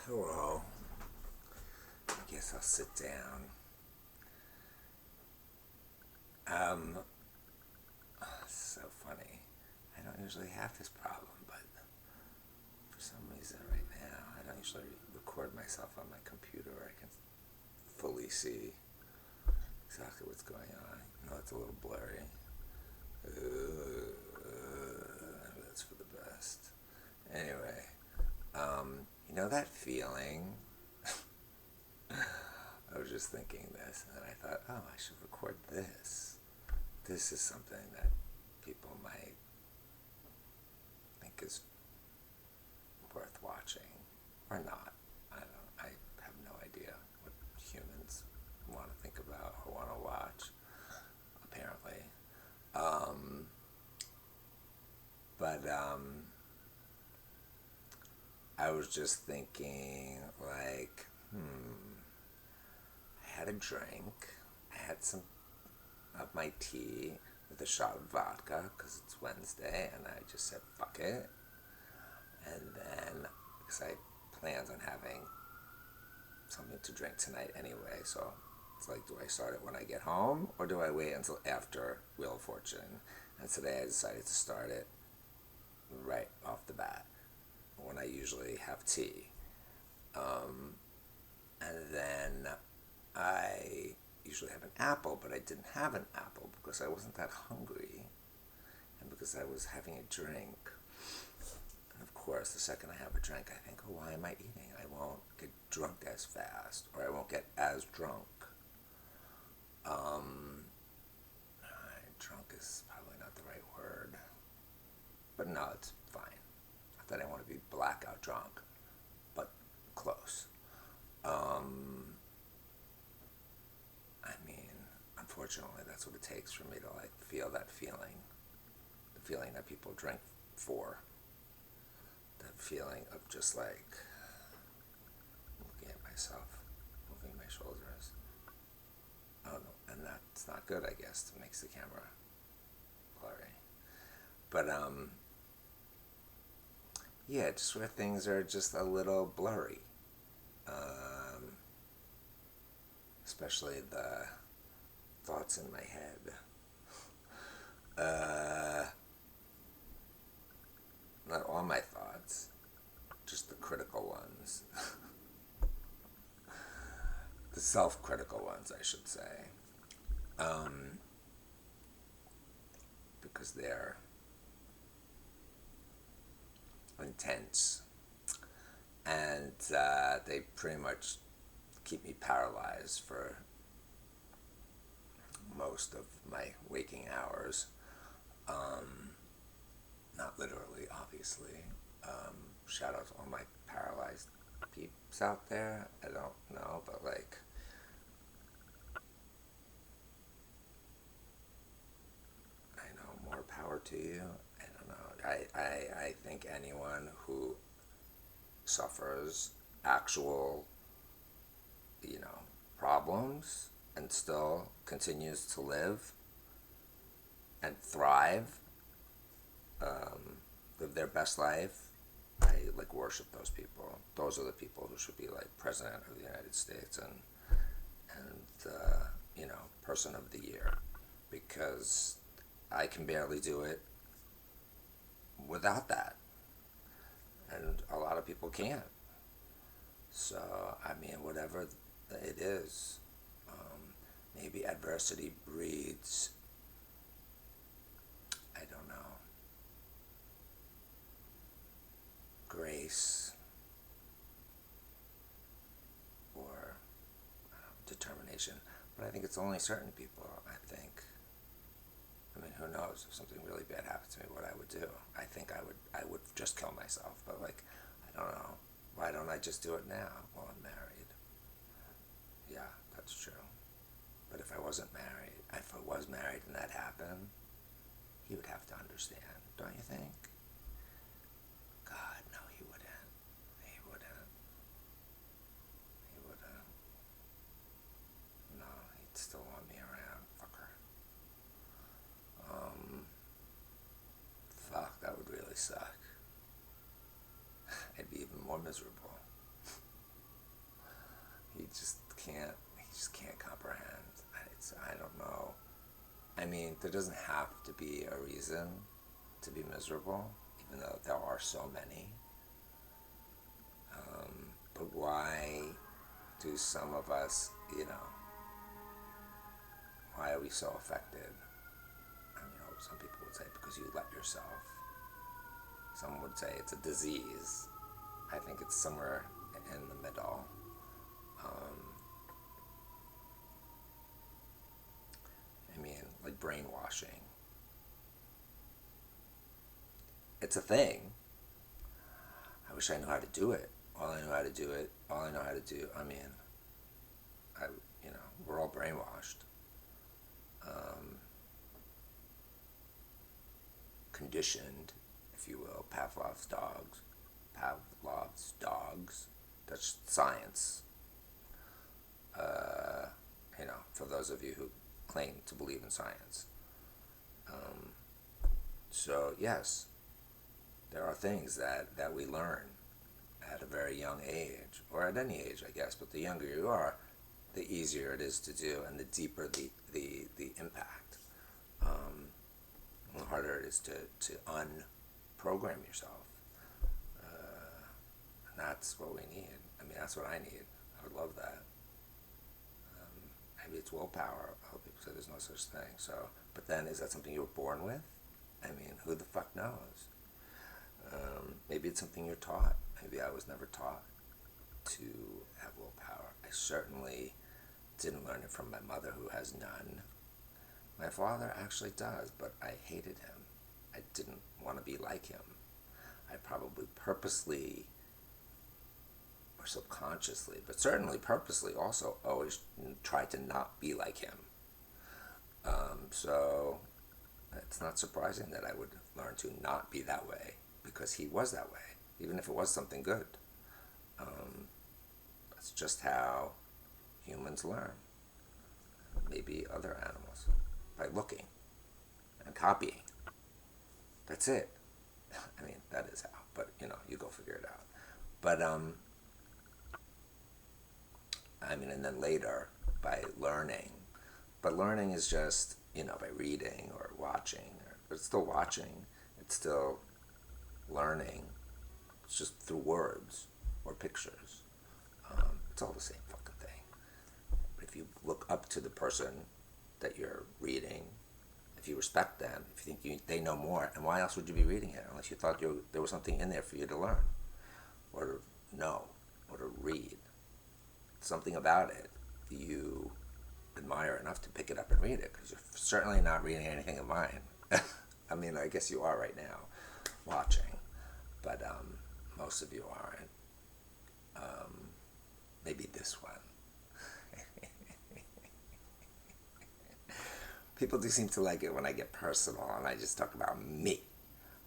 Hello. I guess I'll sit down. Um, it's so funny. I don't usually have this problem, but for some reason right now, I don't usually record myself on my computer where I can fully see exactly what's going on. It's a little blurry. That's for the best. Anyway, that feeling? I was just thinking this, and then I thought, oh, I should record this. This is something that people might think is worth watching, or not. I don't. I have no idea what humans want to think about or want to watch. Apparently, but I was just thinking, like, I had a drink. I had some of my tea with a shot of vodka because it's Wednesday, and I just said fuck it. And then, because I planned on having something to drink tonight anyway, so it's like, do I start it when I get home or do I wait until after Wheel of Fortune? And today I decided to start it right off the bat when I usually have tea. And then I usually have an apple, but I didn't have an apple because I wasn't that hungry and because I was having a drink. And of course, the second I have a drink, I think, oh, why am I eating? I won't get drunk as fast, or I won't get as drunk. Drunk is probably not the right word, but no, it's fine. Not that I want to be blackout drunk, but close. I mean, unfortunately, that's what it takes for me to like feel that feeling, the feeling that people drink for, that feeling of just like looking at myself, moving my shoulders. Oh no, and that's not good, I guess. It makes the camera blurry. But yeah, just where things are just a little blurry. Especially the thoughts in my head. Not all my thoughts, just the critical ones. The self-critical ones, I should say. Because they're intense. And they pretty much keep me paralyzed for most of my waking hours. Not literally, obviously. Shout out to all my paralyzed peeps out there. I don't know, but like, I know, more power to you. I don't know. I think anyone who suffers actual, problems and still continues to live and thrive, live their best life. I like worship those people. Those are the people who should be like president of the United States and person of the year, because I can barely do it without that, and a lot of people can't. So I mean, whatever it is, maybe adversity breeds, I don't know, grace or determination. But I think it's only certain people, I think. I mean, who knows? If something really bad happened to me, what I would do. I would just kill myself. But like, I don't know. Why don't I just do it now while I'm married? Yeah, that's true. But if I wasn't married, if I was married and that happened, he would have to understand, don't you think? God, no, he wouldn't. He wouldn't. He wouldn't. No, he'd still want me around, fucker. Fuck, that would really suck. I'd be even more miserable. he just can't comprehend. I don't know. I mean, there doesn't have to be a reason to be miserable, even though there are so many. But why do some of us, why are we so affected? Some people would say because you let yourself. Some would say it's a disease. I think it's somewhere in the middle. Like brainwashing. It's a thing. I wish I knew how to do it. All I know how to do, we're all brainwashed. Conditioned, if you will, Pavlov's dogs. That's science. For those of you who claim to believe in science. So yes, there are things that we learn at a very young age, or at any age, I guess, but the younger you are, the easier it is to do, and the deeper the impact. The harder it is to unprogram yourself. And that's what we need. That's what I need. I would love that. Maybe it's willpower. A lot of people say there's no such thing. But then, is that something you were born with? Who the fuck knows? Maybe it's something you're taught. Maybe I was never taught to have willpower. I certainly didn't learn it from my mother, who has none. My father actually does, but I hated him. I didn't want to be like him. I probably purposely, or subconsciously, but certainly purposely also, always tried to not be like him. So it's not surprising that I would learn to not be that way, because he was that way, even if it was something good. That's just how humans learn. Maybe other animals, by looking and copying. That's it. That is how, but you go figure it out. But and then later by learning. But learning is just, by reading or watching. But it's still watching. It's still learning. It's just through words or pictures. It's all the same fucking thing. But if you look up to the person that you're reading, if you respect them, if you think they know more, and why else would you be reading it unless you thought there was something in there for you to learn, or to know, or to read? Something about it you admire enough to pick it up and read it, because you're certainly not reading anything of mine. I guess you are right now, watching, but most of you aren't. Maybe this one. People do seem to like it when I get personal and I just talk about me.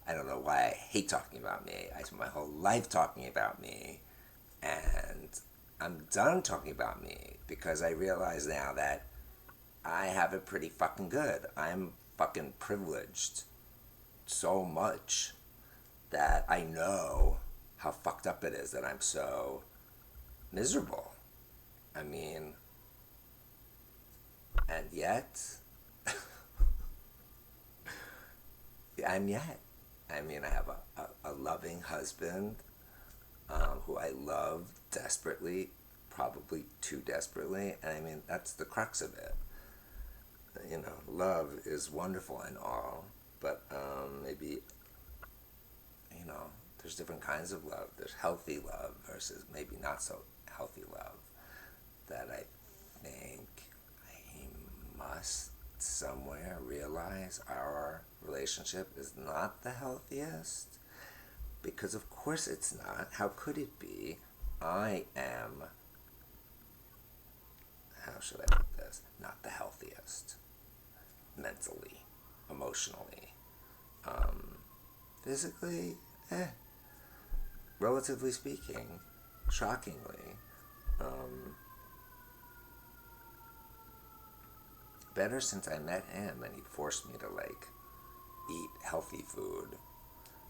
I don't know why I hate talking about me. I spent my whole life talking about me, and I'm done talking about me because I realize now that I have it pretty fucking good. I'm fucking privileged so much that I know how fucked up it is that I'm so miserable. And yet, I have a loving husband who I love desperately, probably too desperately, and that's the crux of it. Love is wonderful and all, but maybe, there's different kinds of love. There's healthy love versus maybe not so healthy love that I think I must somewhere realize our relationship is not the healthiest, because of course it's not. How could it be? I am, how should I put this, not the healthiest mentally, emotionally, physically, relatively speaking, shockingly, better since I met him, and he forced me to eat healthy food,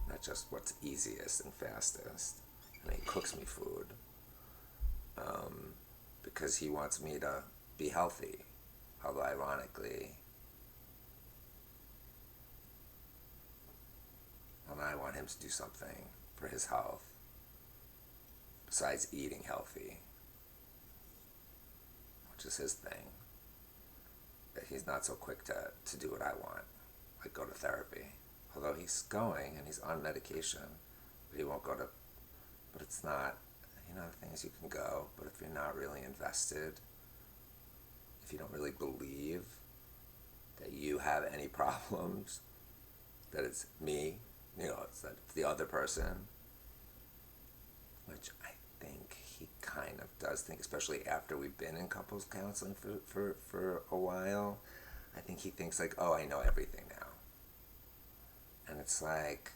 not just what's easiest and fastest, and he cooks me food. because he wants me to be healthy. Although ironically, when I want him to do something for his health, besides eating healthy, which is his thing, that he's not so quick to do what I want, like go to therapy. Although he's going and he's on medication, but he won't go to, but it's not, the thing is you can go, but if you're not really invested, if you don't really believe that you have any problems, that it's me, it's that it's the other person, which I think he kind of does think, especially after we've been in couples counseling for a while. I think he thinks like, oh, I know everything now. And it's like,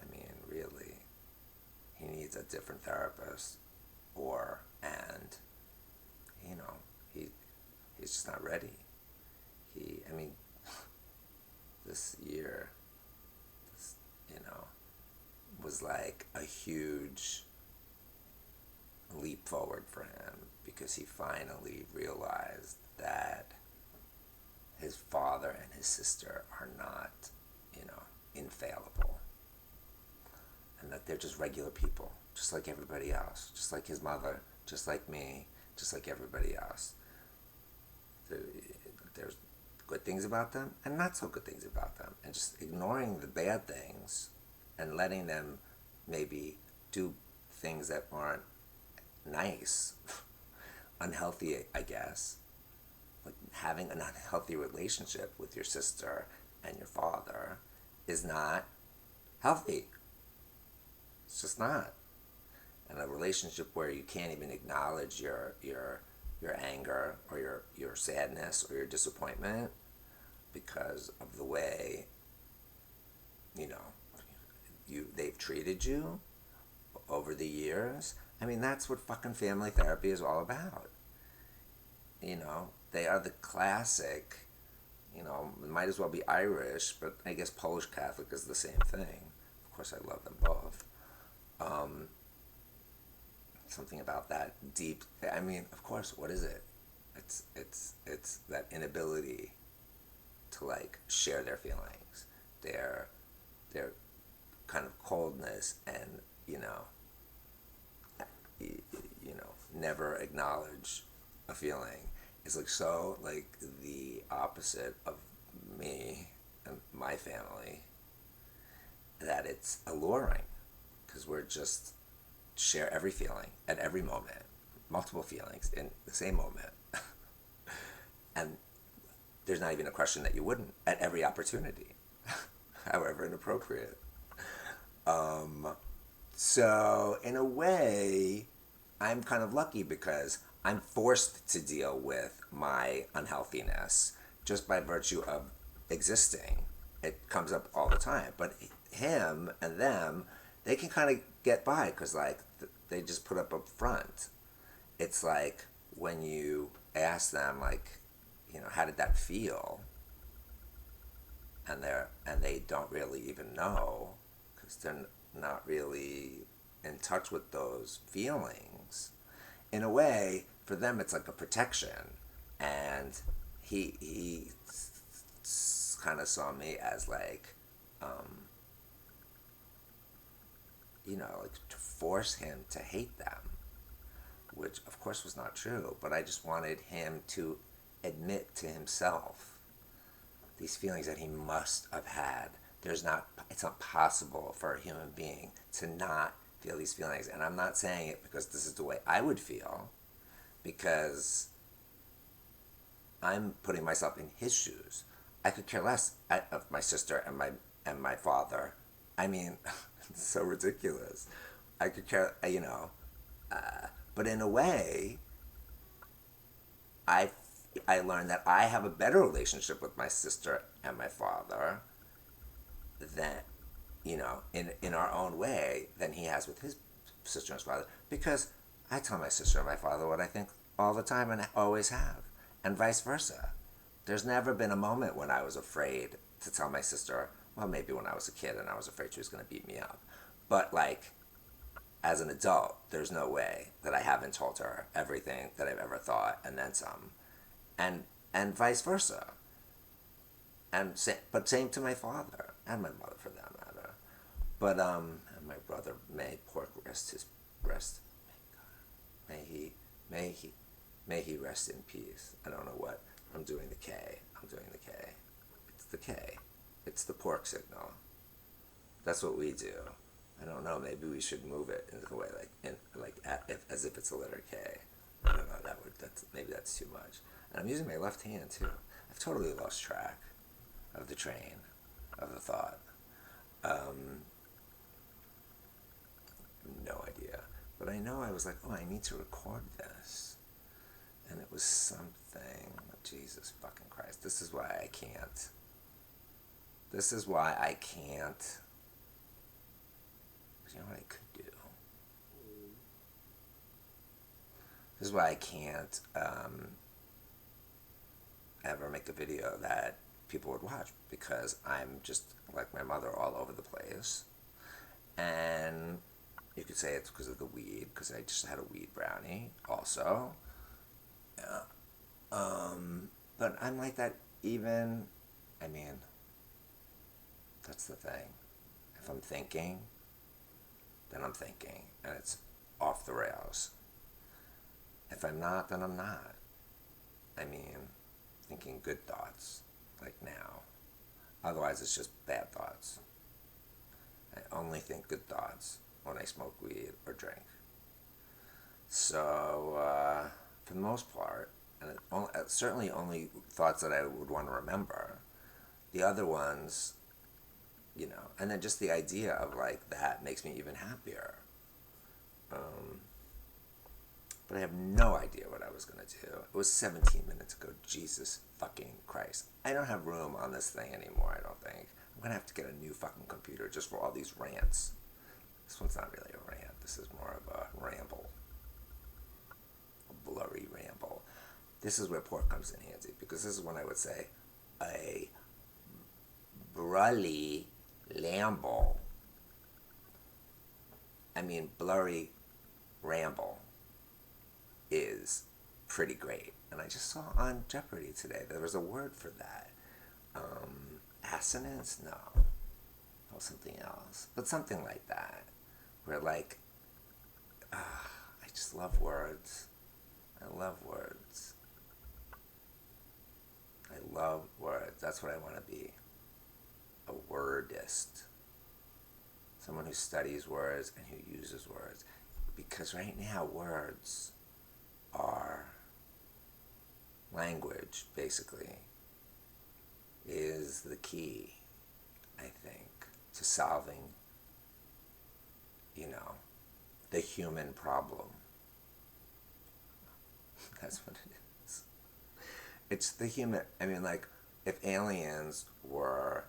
I mean, really, he needs a different therapist, he's just not ready. This year, was like a huge leap forward for him, because he finally realized that his father and his sister are not, infallible. And that they're just regular people, just like everybody else, just like his mother, just like me, just like everybody else. There's good things about them and not so good things about them. And just ignoring the bad things and letting them maybe do things that aren't nice, unhealthy, I guess. Like having an unhealthy relationship with your sister and your father is not healthy. It's just not. And a relationship where you can't even acknowledge your anger or your sadness or your disappointment because of the way they've treated you over the years. I mean, that's what fucking family therapy is all about. They are the classic, it might as well be Irish, but I guess Polish Catholic is the same thing. Of course, I love them both. Something about that deep, of course, what is it? It's that inability to like share their feelings, their kind of coldness, and never acknowledge a feeling. It's like so like the opposite of me and my family, that it's alluring, because we're just share every feeling at every moment, multiple feelings in the same moment. And there's not even a question that you wouldn't at every opportunity, however inappropriate. So in a way, I'm kind of lucky, because I'm forced to deal with my unhealthiness just by virtue of existing. It comes up all the time. But him and them, they can kind of get by, because like they just put up a front. It's like when you ask them like, how did that feel? And they don't really even know, because they're not really in touch with those feelings. In a way, for them, it's like a protection. And he kind of saw me as like, like to force him to hate them, which of course was not true. But I just wanted him to admit to himself these feelings that he must have had. It's not possible for a human being to not feel these feelings. And I'm not saying it because this is the way I would feel, because I'm putting myself in his shoes. I could care less of my sister and my father. It's so ridiculous. I could care, but in a way, I learned that I have a better relationship with my sister and my father than, in our own way, than he has with his sister and his father. Because I tell my sister and my father what I think all the time, and I always have, and vice versa. There's never been a moment when I was afraid to tell my sister, well, maybe when I was a kid and I was afraid she was going to beat me up. But like, as an adult, there's no way that I haven't told her everything that I've ever thought and then some, and vice versa. But same to my father and my mother for that matter. But and my brother, may pork rest his rest. May he may he may he rest in peace. I don't know what I'm doing. The K. I'm doing the K. It's the K. It's the pork signal. That's what we do. I don't know. Maybe we should move it in a way as if it's a letter K. I don't know. Maybe that's too much. And I'm using my left hand too. I've totally lost track of the train, of the thought. No idea. But I know I was like, oh, I need to record this. And it was something. Jesus fucking Christ. This is why I can't. This is why I can't. You know what I could do? This is why I can't ever make a video that people would watch, because I'm just like my mother, all over the place. And you could say it's because of the weed, because I just had a weed brownie also. Yeah. But I'm like that even, I mean, that's the thing. If I'm thinking, then I'm thinking, and it's off the rails. If I'm not, then I'm not. I mean, thinking good thoughts, like now. Otherwise, it's just bad thoughts. I only think good thoughts when I smoke weed or drink. So, for the most part, and certainly only thoughts that I would want to remember. The other ones, you know, and then just the idea of like that makes me even happier. But I have no idea what I was going to do. It was 17 minutes ago. Jesus fucking Christ. I don't have room on this thing anymore, I don't think. I'm going to have to get a new fucking computer just for all these rants. This one's not really a rant. This is more of a ramble. A blurry ramble. This is where pork comes in handy, because this is when I would say a brully lamble. I mean, blurry ramble is pretty great. And I just saw on Jeopardy today there was a word for that. Assonance? No. Oh, something else. But something like that. Where like, I just love words. I love words. I love words. That's what I want to be. A wordist. Someone who studies words and who uses words. Because right now, words are language, basically, is the key, I think, to solving, you know, the human problem. That's what it is. It's the human, I mean, like, if aliens were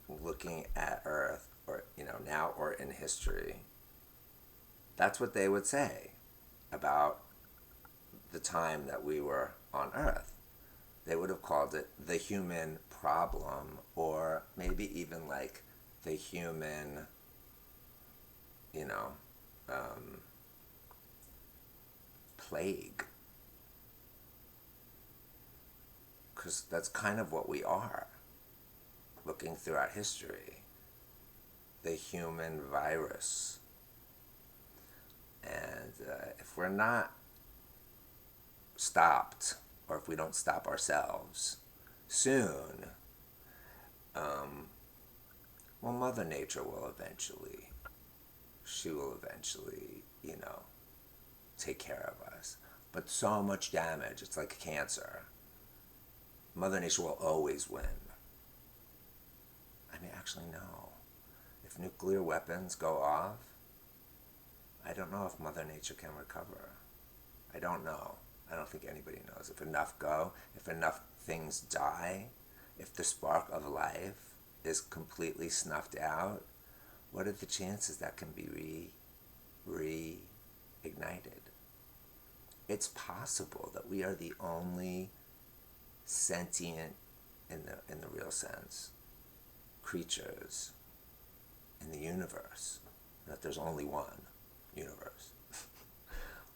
looking at Earth, or, you know, now or in history, that's what they would say about the time that we were on Earth. They would have called it the human problem, or maybe even like the human, you know, plague. Because that's kind of what we are, looking throughout history. The human virus. And if we're not stopped, or if we don't stop ourselves soon, well, Mother Nature will eventually, she will eventually, you know, take care of us. But so much damage, it's like cancer. Mother Nature will always win. I mean, actually, no. If nuclear weapons go off, I don't know if Mother Nature can recover. I don't know. I don't think anybody knows. If enough go, if enough things die, if the spark of life is completely snuffed out, what are the chances that can be reignited? It's possible that we are the only sentient, in the real sense, creatures in the universe, that there's only one. universe.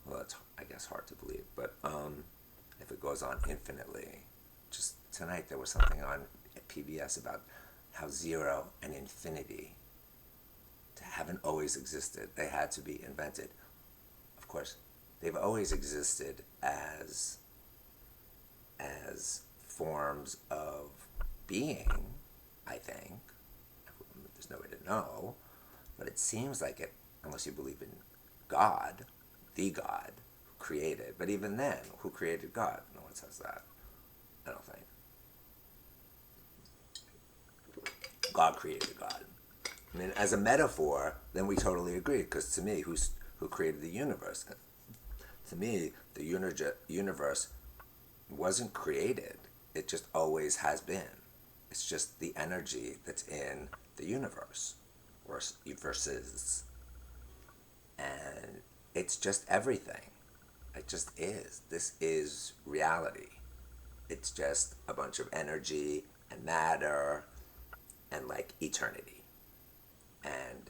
Well, that's, I guess, hard to believe, but if it goes on infinitely, just tonight there was something on PBS about how zero and infinity haven't always existed. They had to be invented. Of course, they've always existed as forms of being, I think. There's no way to know, but it seems like it, unless you believe in God, the God who created. But even then, who created God? No one says that. I don't think. God created God. I mean, as a metaphor, then we totally agree. Because to me, who created the universe? To me, the universe wasn't created. It just always has been. It's just the energy that's in the universe, or versus, and it's just everything. It just is. This is reality. It's just a bunch of energy and matter and like eternity. And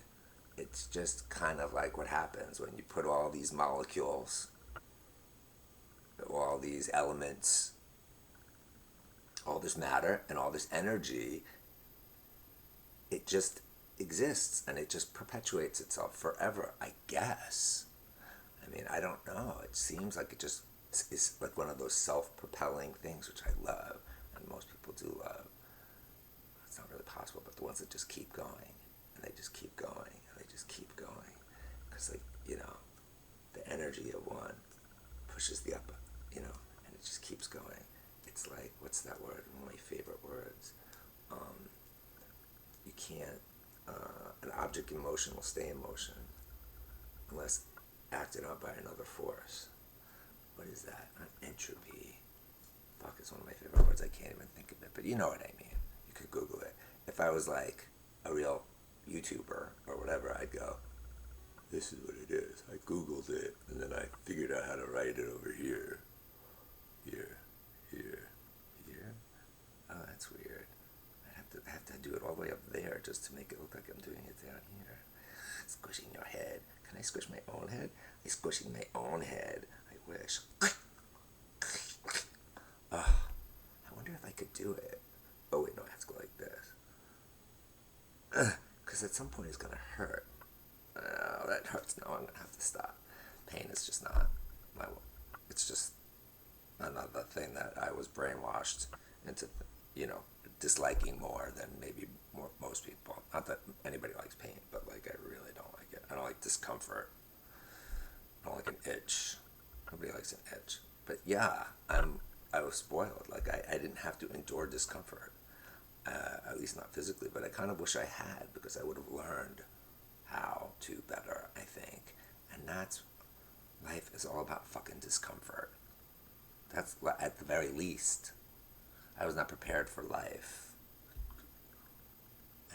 it's just kind of like what happens when you put all these molecules, all these elements, all this matter and all this energy, it just exists and it just perpetuates itself forever, I guess. I mean, I don't know. It seems like it just is like one of those self-propelling things, which I love, and most people do love. It's not really possible, but the ones that just keep going, and they just keep going, and they just keep going. Because, like, you know, the energy of one pushes the upper, you know, and it just keeps going. It's like, what's that word? One of my favorite words. You can't, an object in motion will stay in motion unless acted on by another force. What is that? Not entropy. Fuck, it's one of my favorite words. I can't even think of it, but you know what I mean. You could Google it. If I was like a real YouTuber or whatever, I'd go, this is what it is. I Googled it, and then I figured out how to write it over here. Here. Oh, that's weird. I have to do it all the way up there just to make it look like I'm doing it down here. Squishing your head. Can I squish my own head? I'm squishing my own head. I wish. I wonder if I could do it. Oh wait, no, I have to go like this. Because at some point it's gonna hurt. Oh, that hurts. No, I'm gonna have to stop. Pain is just not my. It's just another thing that I was brainwashed into, you know, disliking more than maybe most people. Not that anybody likes pain, but like I really don't like it. I don't like discomfort. I don't like an itch. Nobody likes an itch. But yeah, I was spoiled. Like I didn't have to endure discomfort, at least not physically. But I kind of wish I had, because I would have learned how to better, I think. And that's, life is all about fucking discomfort. That's, at the very least, I was not prepared for life.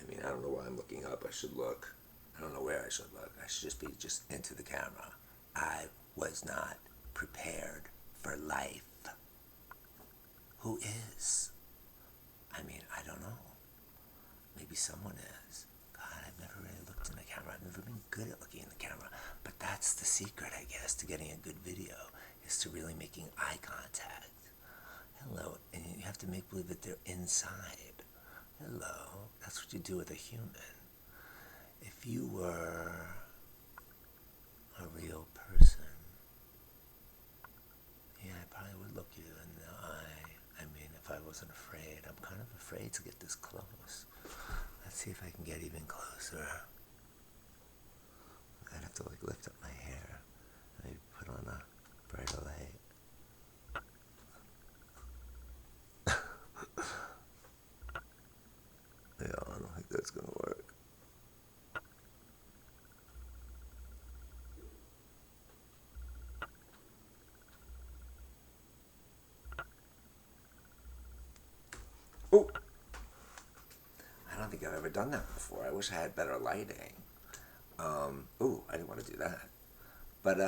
I mean, I don't know why I'm looking up. I should look. I don't know where I should look. I should just be just into the camera. I was not prepared for life. Who is? I mean, I don't know. Maybe someone is. God, I've never really looked in the camera. I've never been good at looking in the camera. But that's the secret, I guess, to getting a good video, is to really making eye contact. Hello. And you have to make believe that they're inside. Hello. That's what you do with a human. If you were a real person, yeah, I probably would look you in the eye. I mean, if I wasn't afraid. I'm kind of afraid to get this close. Let's see if I can get even closer. I'd have to like lift up my hair. Maybe put on a brighter light. Yeah, I don't think that's gonna work. Oh, I don't think I've ever done that before. I wish I had better lighting. I didn't want to do that. But,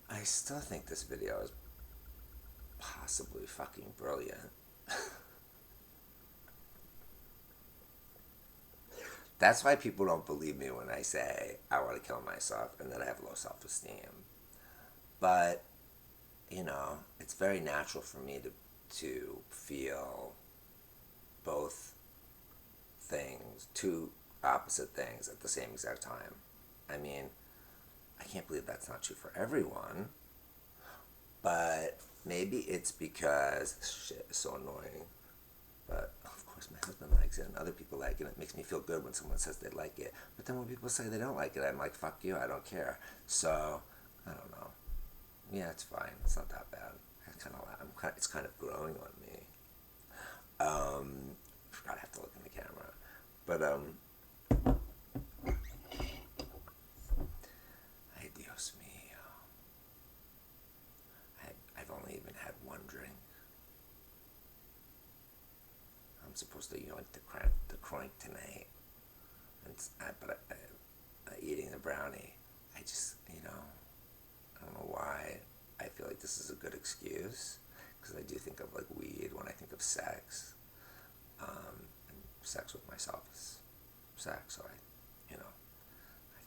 I still think this video is possibly fucking brilliant. That's why people don't believe me when I say I want to kill myself and that I have low self-esteem. But, it's very natural for me to feel both things, two opposite things at the same exact time. I mean, I can't believe that's not true for everyone, but maybe it's because shit is so annoying. But of course, my husband likes it and other people like it. It makes me feel good when someone says they like it. But then when people say they don't like it, I'm like, fuck you, I don't care. So, I don't know. Yeah, it's fine. It's not that bad. It's kind of growing on me. I forgot I have to look in the camera. But, ay Dios mío. I've only even had one drink. I'm supposed to yoink the crank tonight. But eating the brownie, I just, I don't know why I feel like this is a good excuse, because I do think of like weed when I think of sex, and sex with myself is sex, so I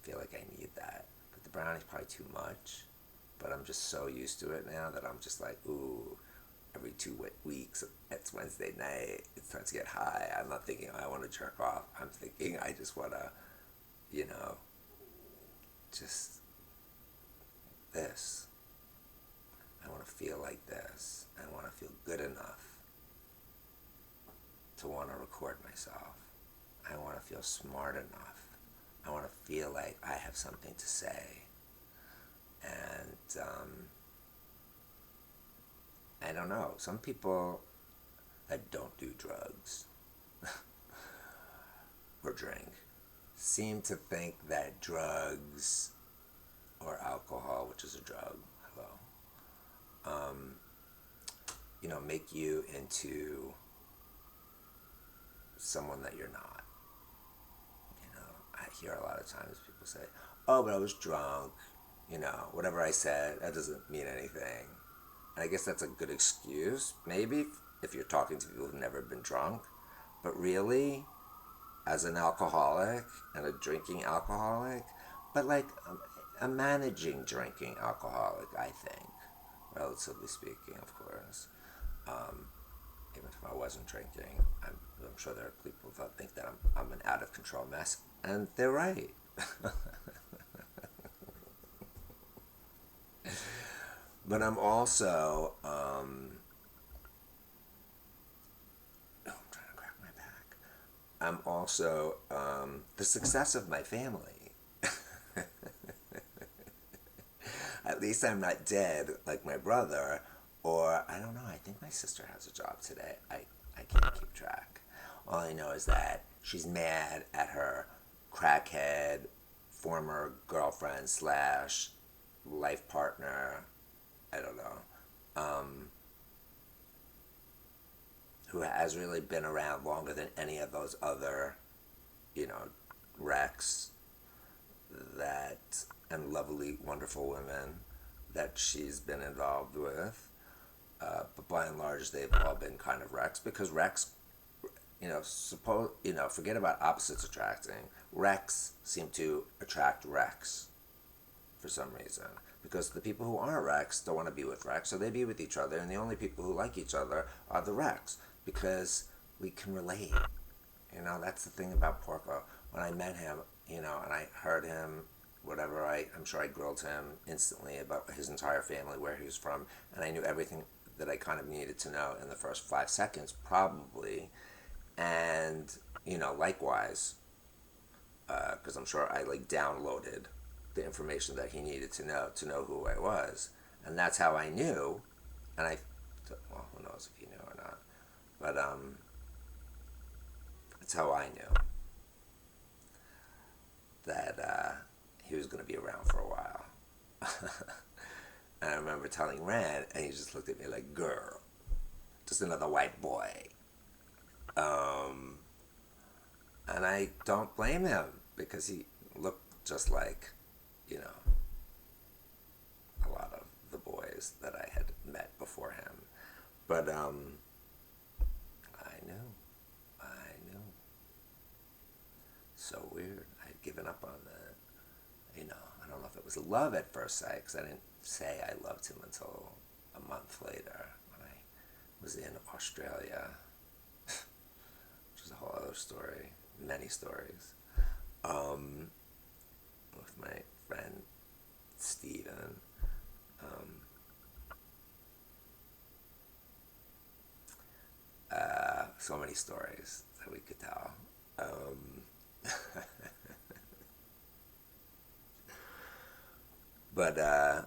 feel like I need that. But the brownie's probably too much, but I'm just so used to it now that I'm just like, ooh, every 2 weeks, it's Wednesday night, it starts to get high. I'm not thinking, oh, I want to jerk off. I'm thinking, I just want to, just this. I want to feel like this. I want to feel good enough to want to record myself. I want to feel smart enough. I want to feel like I have something to say. And, I don't know. Some people that don't do drugs or drink seem to think that drugs or alcohol, which is a drug, make you into someone that you're not. I hear a lot of times people say, oh, but I was drunk. Whatever I said, that doesn't mean anything. And I guess that's a good excuse, maybe, if you're talking to people who've never been drunk. But really, as an alcoholic and a drinking alcoholic, but like a managing drinking alcoholic, I think, relatively speaking, of course. Even if I wasn't drinking, I'm sure there are people that think that I'm an out of control mess, and they're right. But I'm also, I'm trying to crack my back. I'm also the success of my family. At least I'm not dead like my brother, or I don't know, I think my sister has a job today. I can't keep track. All I know is that she's mad at her crackhead former girlfriend slash life partner, I don't know, who has really been around longer than any of those other, wrecks and lovely, wonderful women that she's been involved with. But by and large, they've all been kind of wrecks, because wrecks, forget about opposites attracting. Wrecks seem to attract wrecks for some reason, because the people who aren't wrecks don't want to be with wrecks, so they be with each other, and the only people who like each other are the wrecks, because we can relate. That's the thing about Porco. When I met him, and I heard him, whatever, I'm sure I grilled him instantly about his entire family, where he was from, and I knew everything that I kind of needed to know in the first 5 seconds, probably. And, likewise, because I'm sure I downloaded the information that he needed to know who I was. And that's how I knew, and well, who knows if he knew or not, but that's how I knew that he was going to be around for a while. And I remember telling Rand, and he just looked at me like, girl, just another white boy. And I don't blame him, because he looked just like, a lot of the boys that I had met before him. But I knew. So given up on the, I don't know if it was love at first sight, because I didn't say I loved him until a month later when I was in Australia, which is a whole other story, many stories, with my friend Steven. So many stories that we could tell. But, oh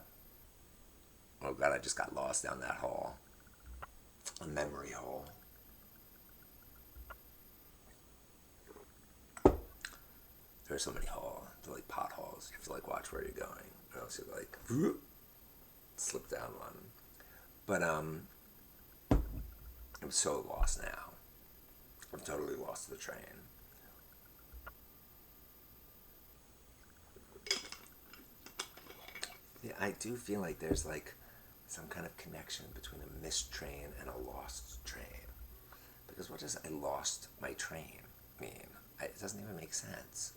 God, I just got lost down that hole. A memory hole. There's so many holes. They're like potholes. You have to like watch where you're going, or else you like slip down one. But I'm so lost now. I'm totally lost the train. Yeah, I do feel like there's like some kind of connection between a missed train and a lost train. Because what does I lost my train mean? It doesn't even make sense.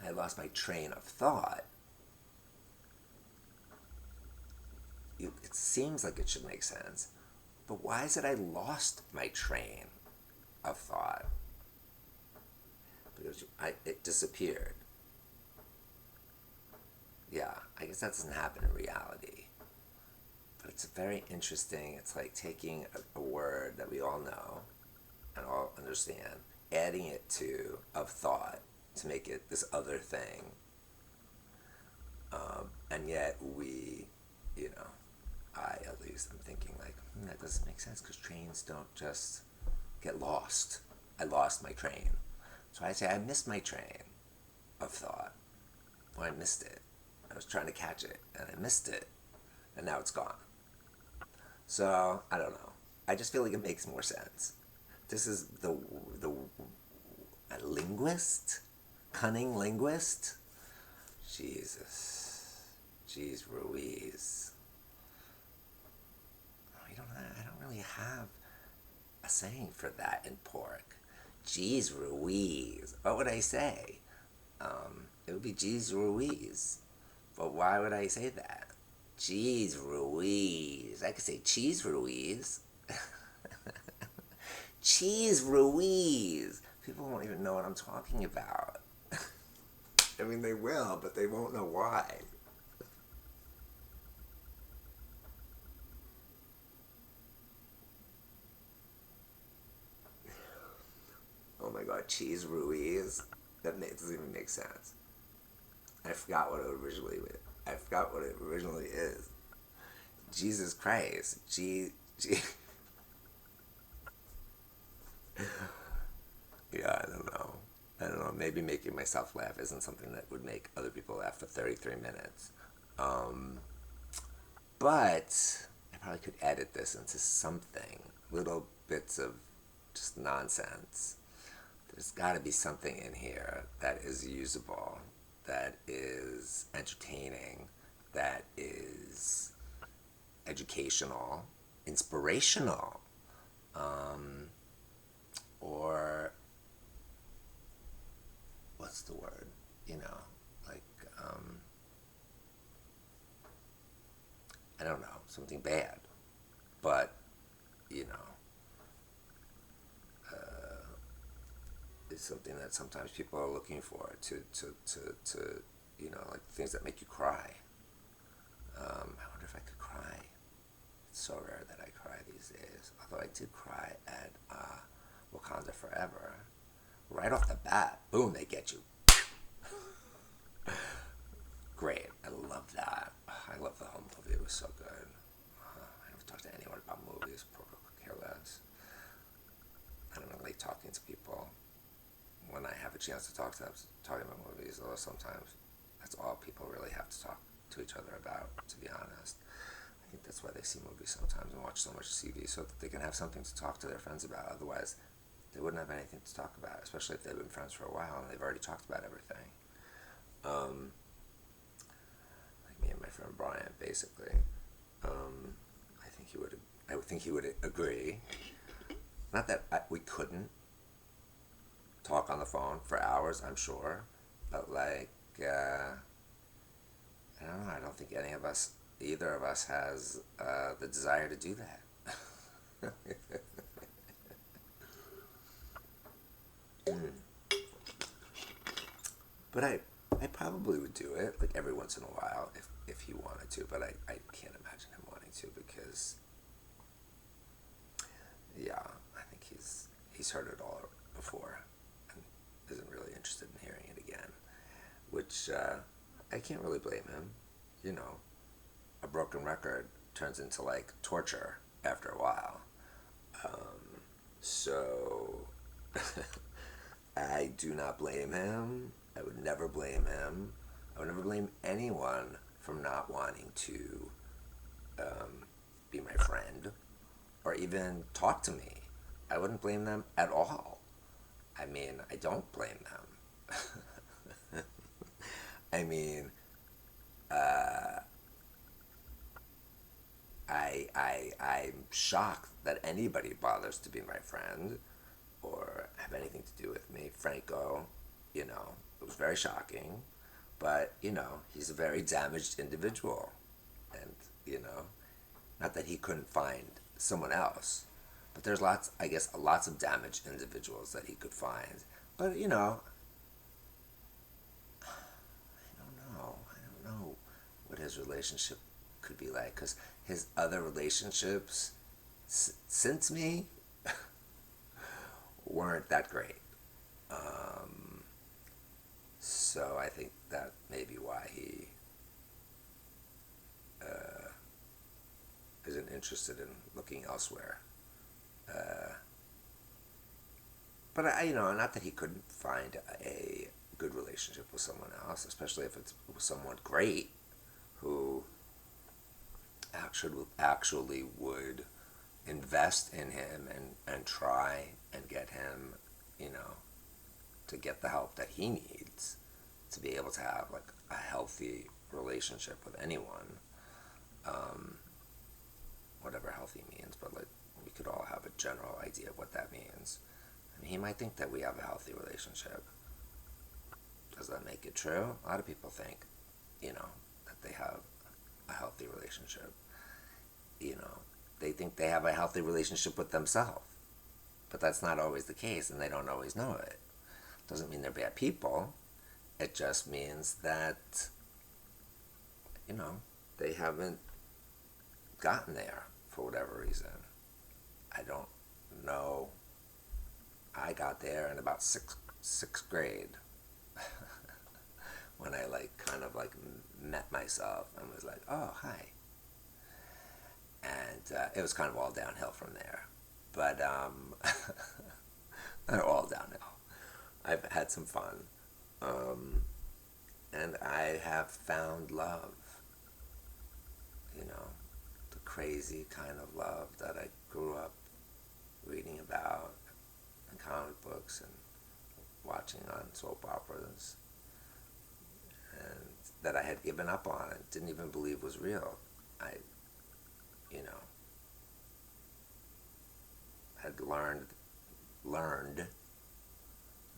I lost my train of thought. It seems like it should make sense, but why is it I lost my train of thought? Because it disappeared. Yeah, I guess that doesn't happen in reality. But it's very interesting. It's like taking a word that we all know and all understand, adding it to of thought to make it this other thing. And yet I at least am thinking like, that doesn't make sense because trains don't just get lost. I lost my train. So I say I missed my train of thought. Well, I missed it. I was trying to catch it and I missed it. And now it's gone. So, I don't know. I just feel like it makes more sense. This is the a linguist? Cunning linguist? Jesus. Jeez Ruiz. I don't really have a saying for that in pork. Jeez Ruiz. What would I say? It would be Jeez Ruiz. But why would I say that? Jeez Ruiz. I could say Cheese Ruiz. Cheese Ruiz. People won't even know what I'm talking about. I mean, they will, but they won't know why. Oh my God, Cheese Ruiz. That doesn't even make sense. I forgot what it originally is. Jesus Christ. Yeah, I don't know. Maybe making myself laugh isn't something that would make other people laugh for 33 minutes. But I probably could edit this into something. Little bits of just nonsense. There's got to be something in here that is usable, that is entertaining, that is educational, inspirational, or what's the word? Like, I don't know, something bad, but, it's something that sometimes people are looking for to like things that make you cry. I wonder if I could cry. It's so rare that I cry these days. Although I did cry at Wakanda Forever. Right off the bat, boom, they get you. Great. I love that. I love the whole movie. It was so good. I don't talk to anyone about movies. Could care less. I don't like talking to people when I have a chance to talk to them, talking about movies, although sometimes that's all people really have to talk to each other about, to be honest. I think that's why they see movies sometimes and watch so much TV, so that they can have something to talk to their friends about. Otherwise, they wouldn't have anything to talk about, especially if they've been friends for a while and they've already talked about everything. Like me and my friend Brian, basically. I would think he would agree. Not that we couldn't talk on the phone for hours, I'm sure, but like I don't know. I don't think either of us, has the desire to do that. But I probably would do it like every once in a while if he wanted to. But I can't imagine him wanting to because, yeah, I think he's heard it all before and isn't really interested in hearing it again. Which I can't really blame him. You know, a broken record turns into like torture after a while. So I do not blame him. I would never blame him. I would never blame anyone from not wanting to be my friend or even talk to me. I wouldn't blame them at all. I mean, I don't blame them. I mean, I'm shocked that anybody bothers to be my friend or have anything to do with me. Franco, it was very shocking, but, he's a very damaged individual. And, not that he couldn't find someone else, but there's lots of damaged individuals that he could find. But, I don't know what his relationship could be like, because his other relationships since me weren't that great. So I think that may be why he isn't interested in looking elsewhere. But not that he couldn't find a good relationship with someone else, especially if it's with someone great who actually would invest in him and try and get him, to get the help that he needs to be able to have like a healthy relationship with anyone, whatever healthy means, but like we could all have a general idea of what that means. I mean, he might think that we have a healthy relationship. Does that make it true? A lot of people think, that they have a healthy relationship. They think they have a healthy relationship with themselves. But that's not always the case, and they don't always know it. Doesn't mean they're bad people. It just means that, they haven't gotten there for whatever reason. I don't know. I got there in about sixth grade when I kind of met myself and was like, oh, hi. And it was kind of all downhill from there. But not all downhill. I've had some fun. And I have found love. The crazy kind of love that I grew up reading about in comic books and watching on soap operas, and that I had given up on and didn't even believe was real. I had learned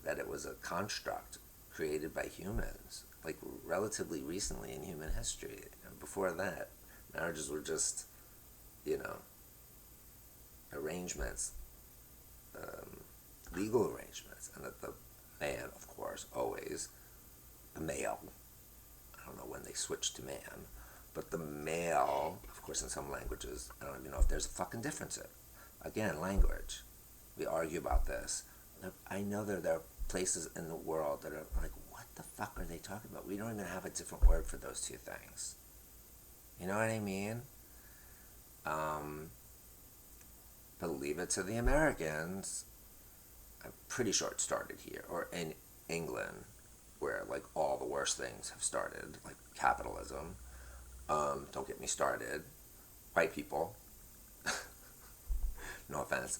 that it was a construct created by humans, like relatively recently in human history. And before that, marriages were just, arrangements, legal arrangements, and that the man, of course, always, the male, I don't know when they switched to man, but the male, of course, in some languages, I don't even know if there's a fucking difference in it. Again, language. We argue about this. I know there are places in the world that are like, what the fuck are they talking about? We don't even have a different word for those two things. You know what I mean? But leave it to the Americans. I'm pretty sure it started here, or in England, where all the worst things have started, like capitalism. Don't get me started. White people. No offense,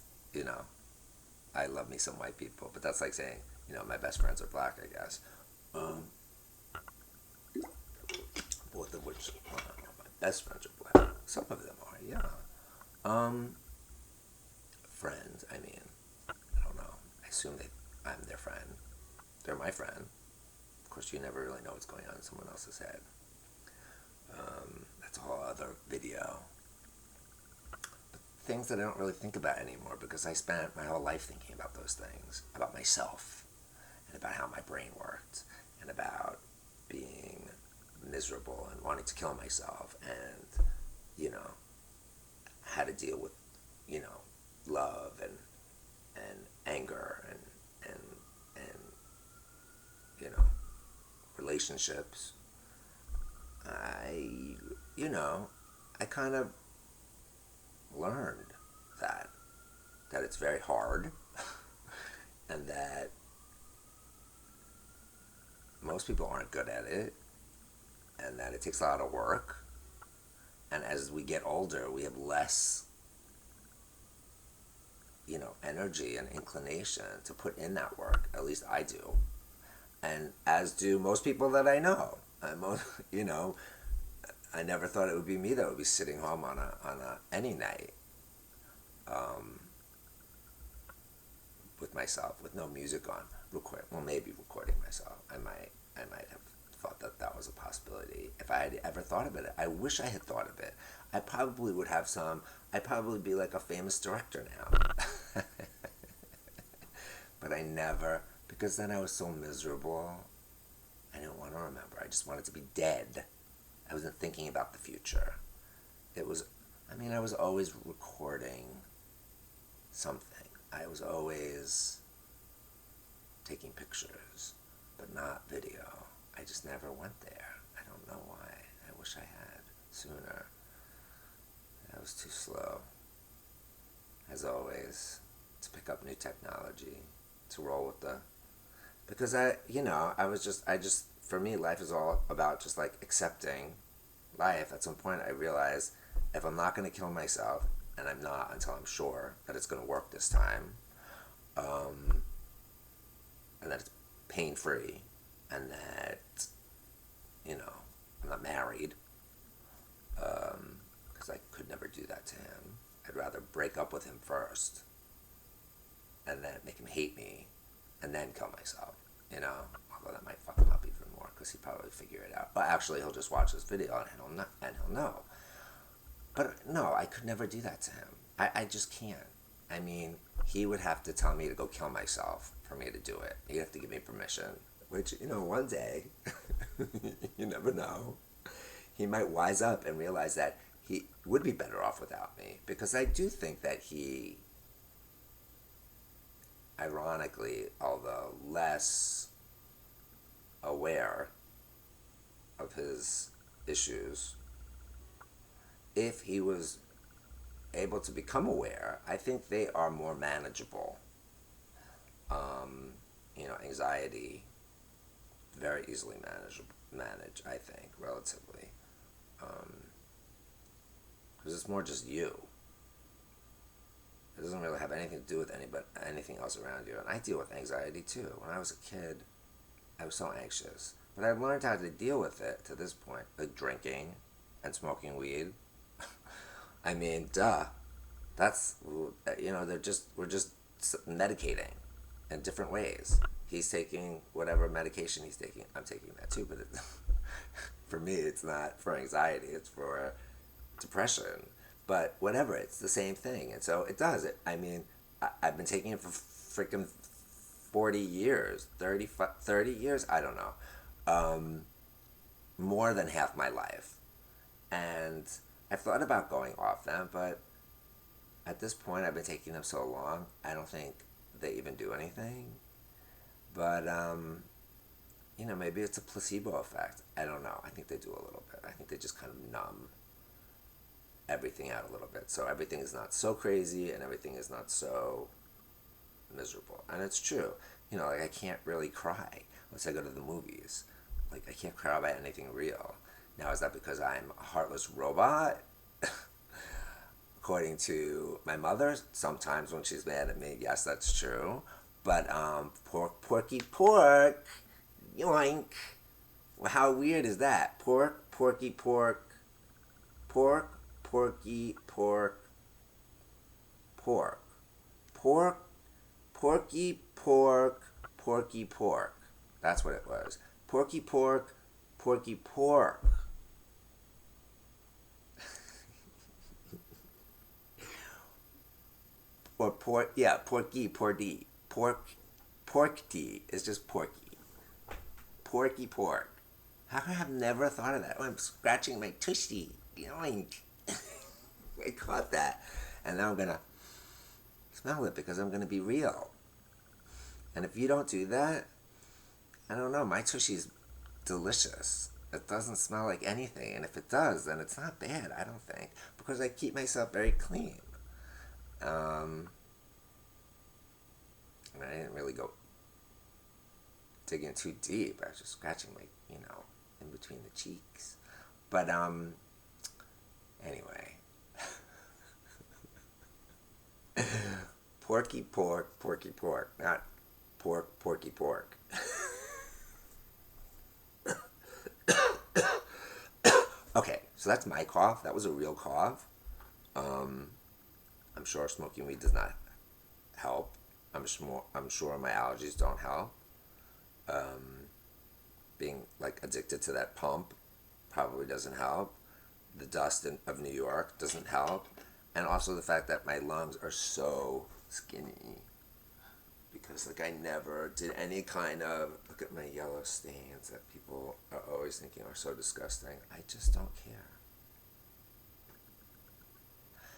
I love me some white people, but that's like saying, my best friends are black, I guess. Both of which, my best friends are black. Some of them are, yeah. Friends, I mean, I don't know. I assume I'm their friend. They're my friend. Of course, you never really know what's going on in someone else's head. That's a whole other video. But things that I don't really think about anymore because I spent my whole life thinking about those things, about myself, and about how my brain worked, and about being miserable and wanting to kill myself, and, you know, how to deal with, you know, love and anger and you know, relationships. I kind of learned that it's very hard and that most people aren't good at it, and that it takes a lot of work, and as we get older we have less, you know, energy and inclination to put in that work. At least I do, and as do most people that I know. You know, I never thought it would be me that would be sitting home on any night, with myself, with no music on, maybe recording myself. I might have thought that was a possibility if I had ever thought of it. I wish I had thought of it. I probably would have I'd probably be like a famous director now. But I never, because then I was so miserable. I didn't want to remember. I just wanted to be dead. I wasn't thinking about the future. I was always recording something. I was always taking pictures, but not video. I just never went there. I don't know why. I wish I had sooner. I was too slow, as always, to pick up new technology, to roll with because for me, life is all about just like accepting life. At some point I realized if I'm not going to kill myself, and I'm not until I'm sure that it's going to work this time, and that it's pain-free, and that, you know, I'm not married, because I could never do that to him. I'd rather break up with him first, and then make him hate me, and then kill myself, you know? Although that might fuck him up even more, because he'd probably figure it out. But actually, he'll just watch this video, and he'll know. But no, I could never do that to him. I just can't. I mean, he would have to tell me to go kill myself for me to do it. He'd have to give me permission, which, you know, one day, you never know, he might wise up and realize that he would be better off without me. Because I do think that he, ironically, although less aware of his issues, if he was able to become aware, I think they are more manageable. You know, anxiety, very easily manage, I think, relatively. Because it's more just you. It doesn't really have anything to do with anything else around you. And I deal with anxiety too. When I was a kid, I was so anxious. But I've learned how to deal with it to this point, like drinking and smoking weed. I mean, duh. That's, you know, we're just medicating in different ways. He's taking whatever medication he's taking. I'm taking that too, but for me, it's not for anxiety. It's for depression. But whatever, it's the same thing. And so it does it. I mean, I've been taking it for freaking 40 years, 30 years, I don't know. More than half my life. And I've thought about going off them, but at this point, I've been taking them so long, I don't think they even do anything. But, you know, maybe it's a placebo effect. I don't know. I think they do a little bit. I think they just kind of numb everything out a little bit. So everything is not so crazy and everything is not so miserable. And it's true. You know, like I can't really cry unless I go to the movies. Like I can't cry about anything real. Now, is that because I'm a heartless robot? According to my mother, sometimes when she's mad at me, yes, that's true. But porky pork, yoink. Well, how weird is that? Porky pork, porky pork, porky pork, porky pork. That's what it was. Porky pork, porky pork. Or pork, yeah, porky, porky. Porky is just porky. Porky pork. How come I have never thought of that? Oh, I'm scratching my tushy. Yoink. I caught that. And now I'm going to smell it because I'm going to be real. And if you don't do that, I don't know, my tushy's delicious. It doesn't smell like anything. And if it does, then it's not bad, I don't think. Because I keep myself very clean. I didn't really go digging too deep. I was just scratching my, in between the cheeks. But, anyway. Porky pork, porky pork. Not pork, porky pork. Okay, so that's my cough. That was a real cough. I'm sure smoking weed does not help. I'm sure my allergies don't help. Being like addicted to that pump probably doesn't help. The dust of New York doesn't help. And also the fact that my lungs are so skinny. Because like I never did any kind of, look at my yellow stains that people are always thinking are so disgusting. I just don't care.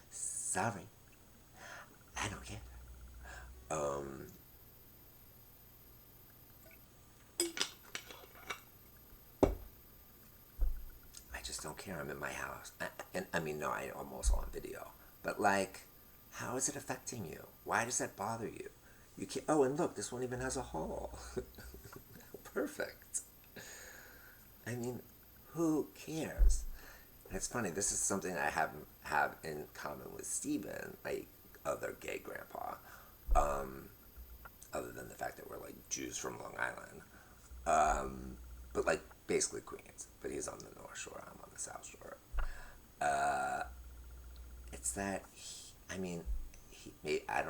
Sorry. I don't care. I just don't care. I'm in my house. No, I'm also on video. But like, how is it affecting you? Why does that bother you? You can't, oh, and look, this one even has a hole. Perfect. I mean, who cares? And it's funny, this is something I have in common with Steven, my other gay grandpa. Other than the fact that we're like Jews from Long Island. But like basically Queens. But he's on the North Shore, I'm on the South Shore. It's that, I don't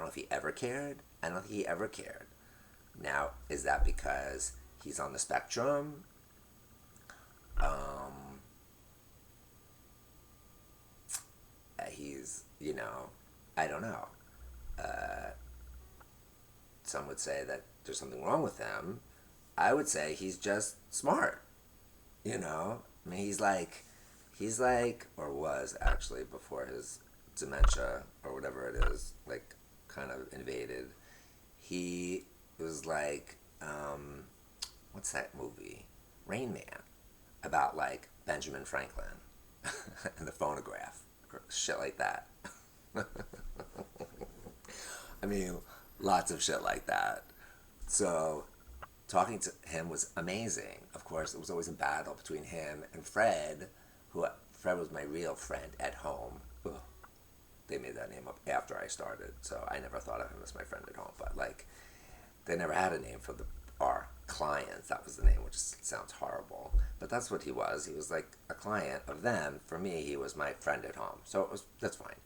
know if he ever cared. I don't think he ever cared. Now, is that because he's on the spectrum? He's, I don't know. Some would say that there's something wrong with him. I would say he's just smart. He's like, or was actually before his dementia or whatever it is, like kind of invaded. He was like, what's that movie? Rain Man, about like Benjamin Franklin and the phonograph or shit like that. Lots of shit like that. So talking to him was amazing. Of course, it was always a battle between him and Fred, Fred was my real friend at home. Ugh. They made that name up after I started, so I never thought of him as my friend at home. But like, they never had a name for our clients. That was the name, which sounds horrible. But that's what he was. He was like a client of them. For me, he was my friend at home. So that's fine.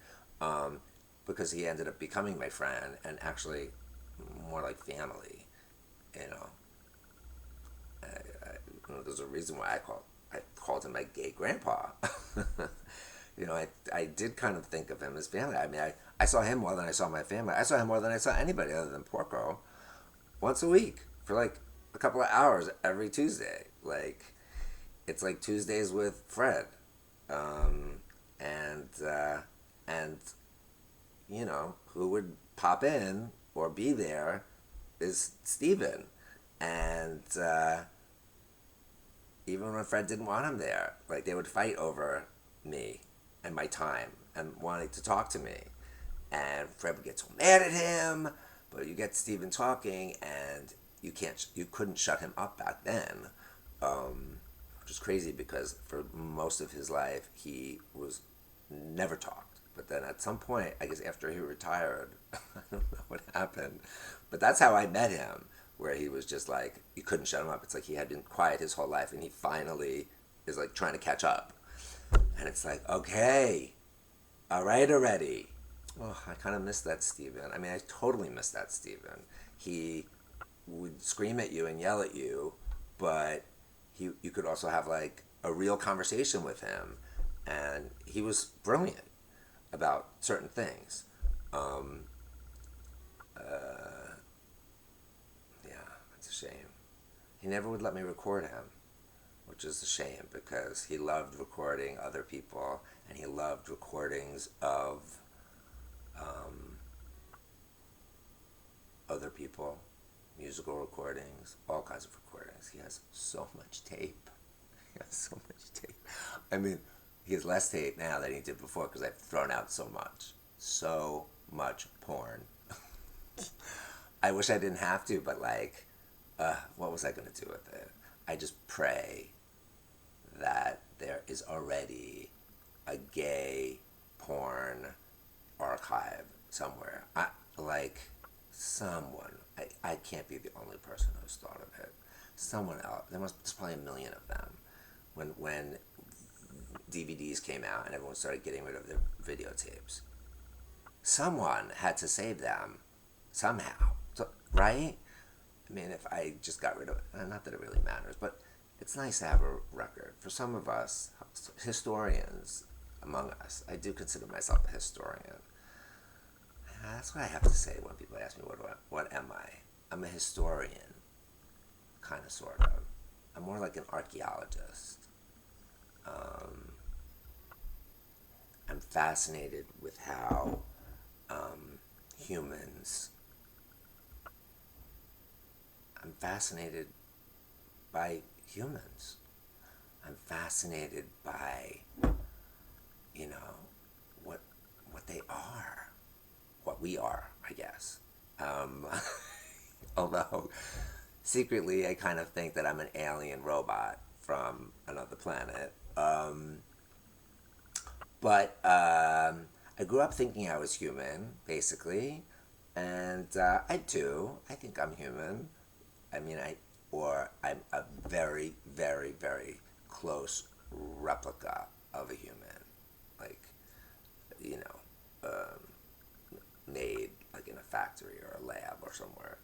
Because he ended up becoming my friend and actually more like family. There's a reason why I called him my gay grandpa. I did kind of think of him as family. I saw him more than I saw my family. I saw him more than I saw anybody other than Porco. Once a week for like a couple of hours every Tuesday. Like, it's like Tuesdays with Fred. Who would pop in or be there is Steven. And even when Fred didn't want him there, like they would fight over me and my time and wanting to talk to me. And Fred would get so mad at him, but you get Steven talking and you couldn't shut him up back then. Which is crazy because for most of his life, he was never talked. But then at some point, I guess after he retired, I don't know what happened, but that's how I met him, where he was just like, you couldn't shut him up. It's like he had been quiet his whole life and he finally is like trying to catch up. And it's like, okay, all right already. Oh, I kind of miss that Steven. I totally miss that Steven. He would scream at you and yell at you, but you could also have like a real conversation with him, and he was brilliant about certain things. Um, yeah, it's a shame. He never would let me record him, which is a shame because he loved recording other people and he loved recordings of um, other people, musical recordings, all kinds of recordings. He has so much tape. He has so much tape. I mean, he has less tape now than he did before because I've thrown out so much. So much porn. I wish I didn't have to, but like, what was I going to do with it? I just pray that there is already a gay porn archive somewhere. Like someone. I can't be the only person who's thought of it. Someone else. There's probably a million of them. When DVDs came out and everyone started getting rid of their videotapes, someone had to save them somehow. So, right? I mean, if I just got rid of it, not that it really matters, but it's nice to have a record. For some of us, historians among us, I do consider myself a historian. That's what I have to say when people ask me, what am I? I'm a historian, kind of, sort of. I'm more like an archaeologist. I'm fascinated with how humans. I'm fascinated by humans. I'm fascinated by, you know, what they are, what we are, I guess. Although secretly, I kind of think that I'm an alien robot from another planet. But I grew up thinking I was human, basically, and I do. I think I'm human. I mean, I'm a very, very, very close replica of a human, like, you know, made like in a factory or a lab or somewhere,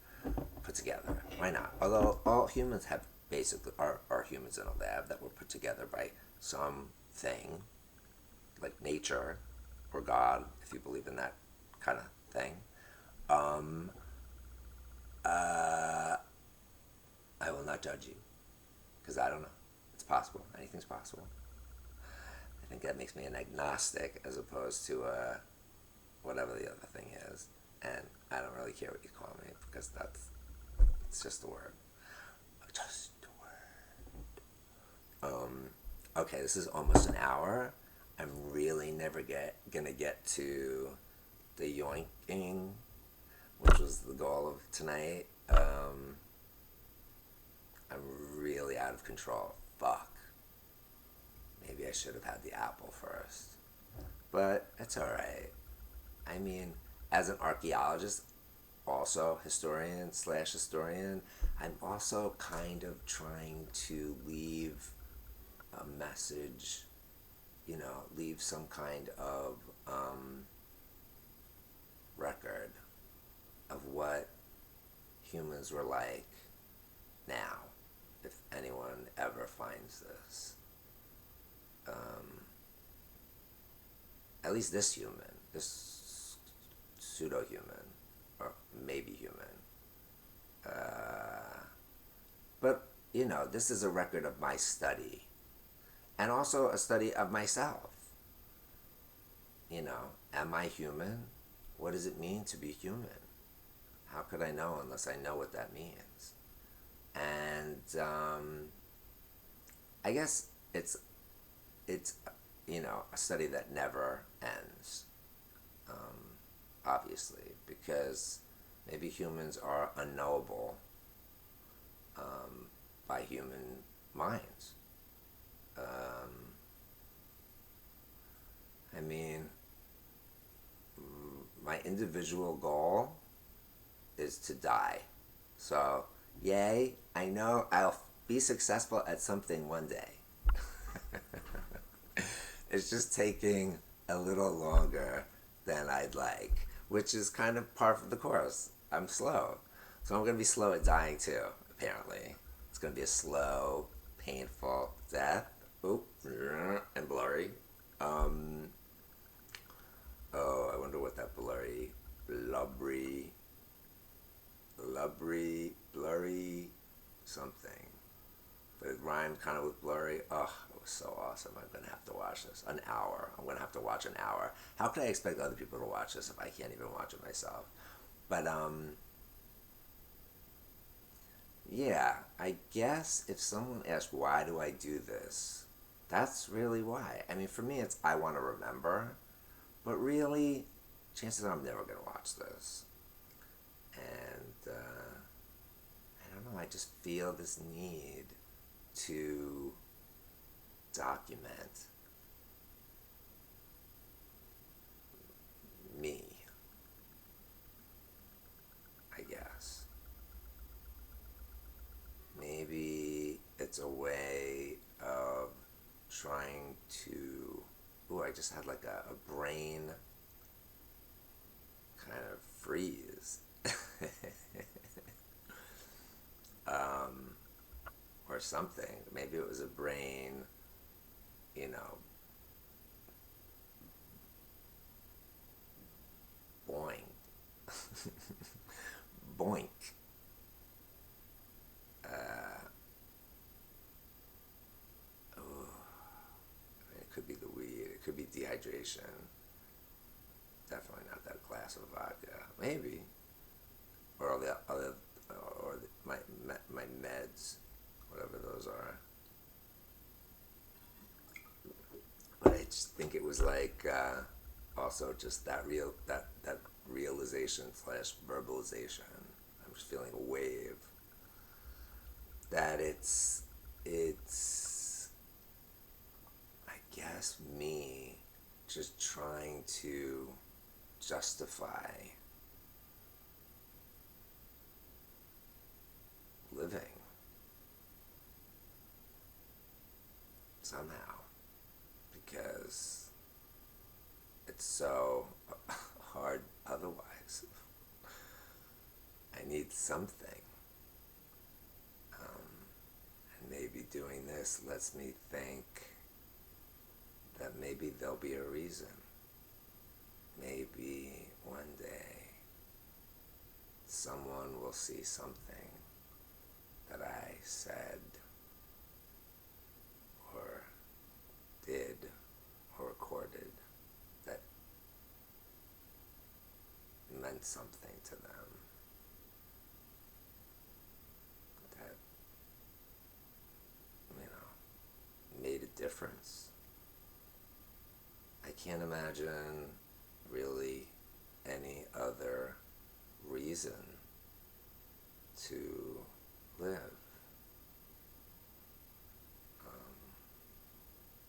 put together. Why not? Although all humans have basically are humans in a lab that were put together by something like nature or God, if you believe in that kind of thing. Um, uh, I will not judge you because I don't know. It's possible. Anything's possible. I think that makes me an agnostic as opposed to whatever the other thing is. And I don't really care what you call me because it's just a word. Just a word. Okay, this is almost an hour. I'm really never gonna get to the yoinking, which was the goal of tonight. I'm really out of control. Fuck. Maybe I should have had the apple first. But it's alright. I mean, as an archaeologist, also historian slash historian, I'm also kind of trying to leave a message, you know, leave some kind of record of what humans were like now, if anyone ever finds this. At least this human, this pseudo-human, or maybe human. But, you know, this is a record of my study, and also a study of myself. You know, am I human? What does it mean to be human? How could I know unless I know what that means? And I guess it's you know, a study that never ends, obviously, because maybe humans are unknowable by human minds. I mean, my individual goal is to die. So, yay, I know I'll be successful at something one day. It's just taking a little longer than I'd like, which is kind of part of the course. I'm slow. So I'm going to be slow at dying too, apparently. It's going to be a slow painful death. Oop, and blurry. Um, oh, I wonder what that blurry something. But it rhymed kind of with blurry. Oh, it was so awesome. I'm going to have to watch this. An hour. I'm going to have to watch an hour. How could I expect other people to watch this if I can't even watch it myself? But, yeah, I guess if someone asked, why do I do this? That's really why. I mean, for me, it's I want to remember. But really, chances are I'm never going to watch this. And, I don't know, I just feel this need to document me, I guess. Maybe it's a way of trying to. Ooh, I just had like a brain kind of freeze. um, or something. Maybe it was a brain, you know, boing. Boink. Ooh, it could be the weed. It could be dehydration. Definitely not that glass of vodka. Maybe. Or all the other, or my meds, whatever those are. But I just think it was like also just that realization slash verbalization. I'm just feeling a wave that it's I guess me just trying to justify living somehow because it's so hard otherwise. I need something. And maybe doing this lets me think that maybe there'll be a reason. Maybe one day someone will see something that I said or did or recorded that meant something to them, that, you know, made a difference. I can't imagine really any other reason to live.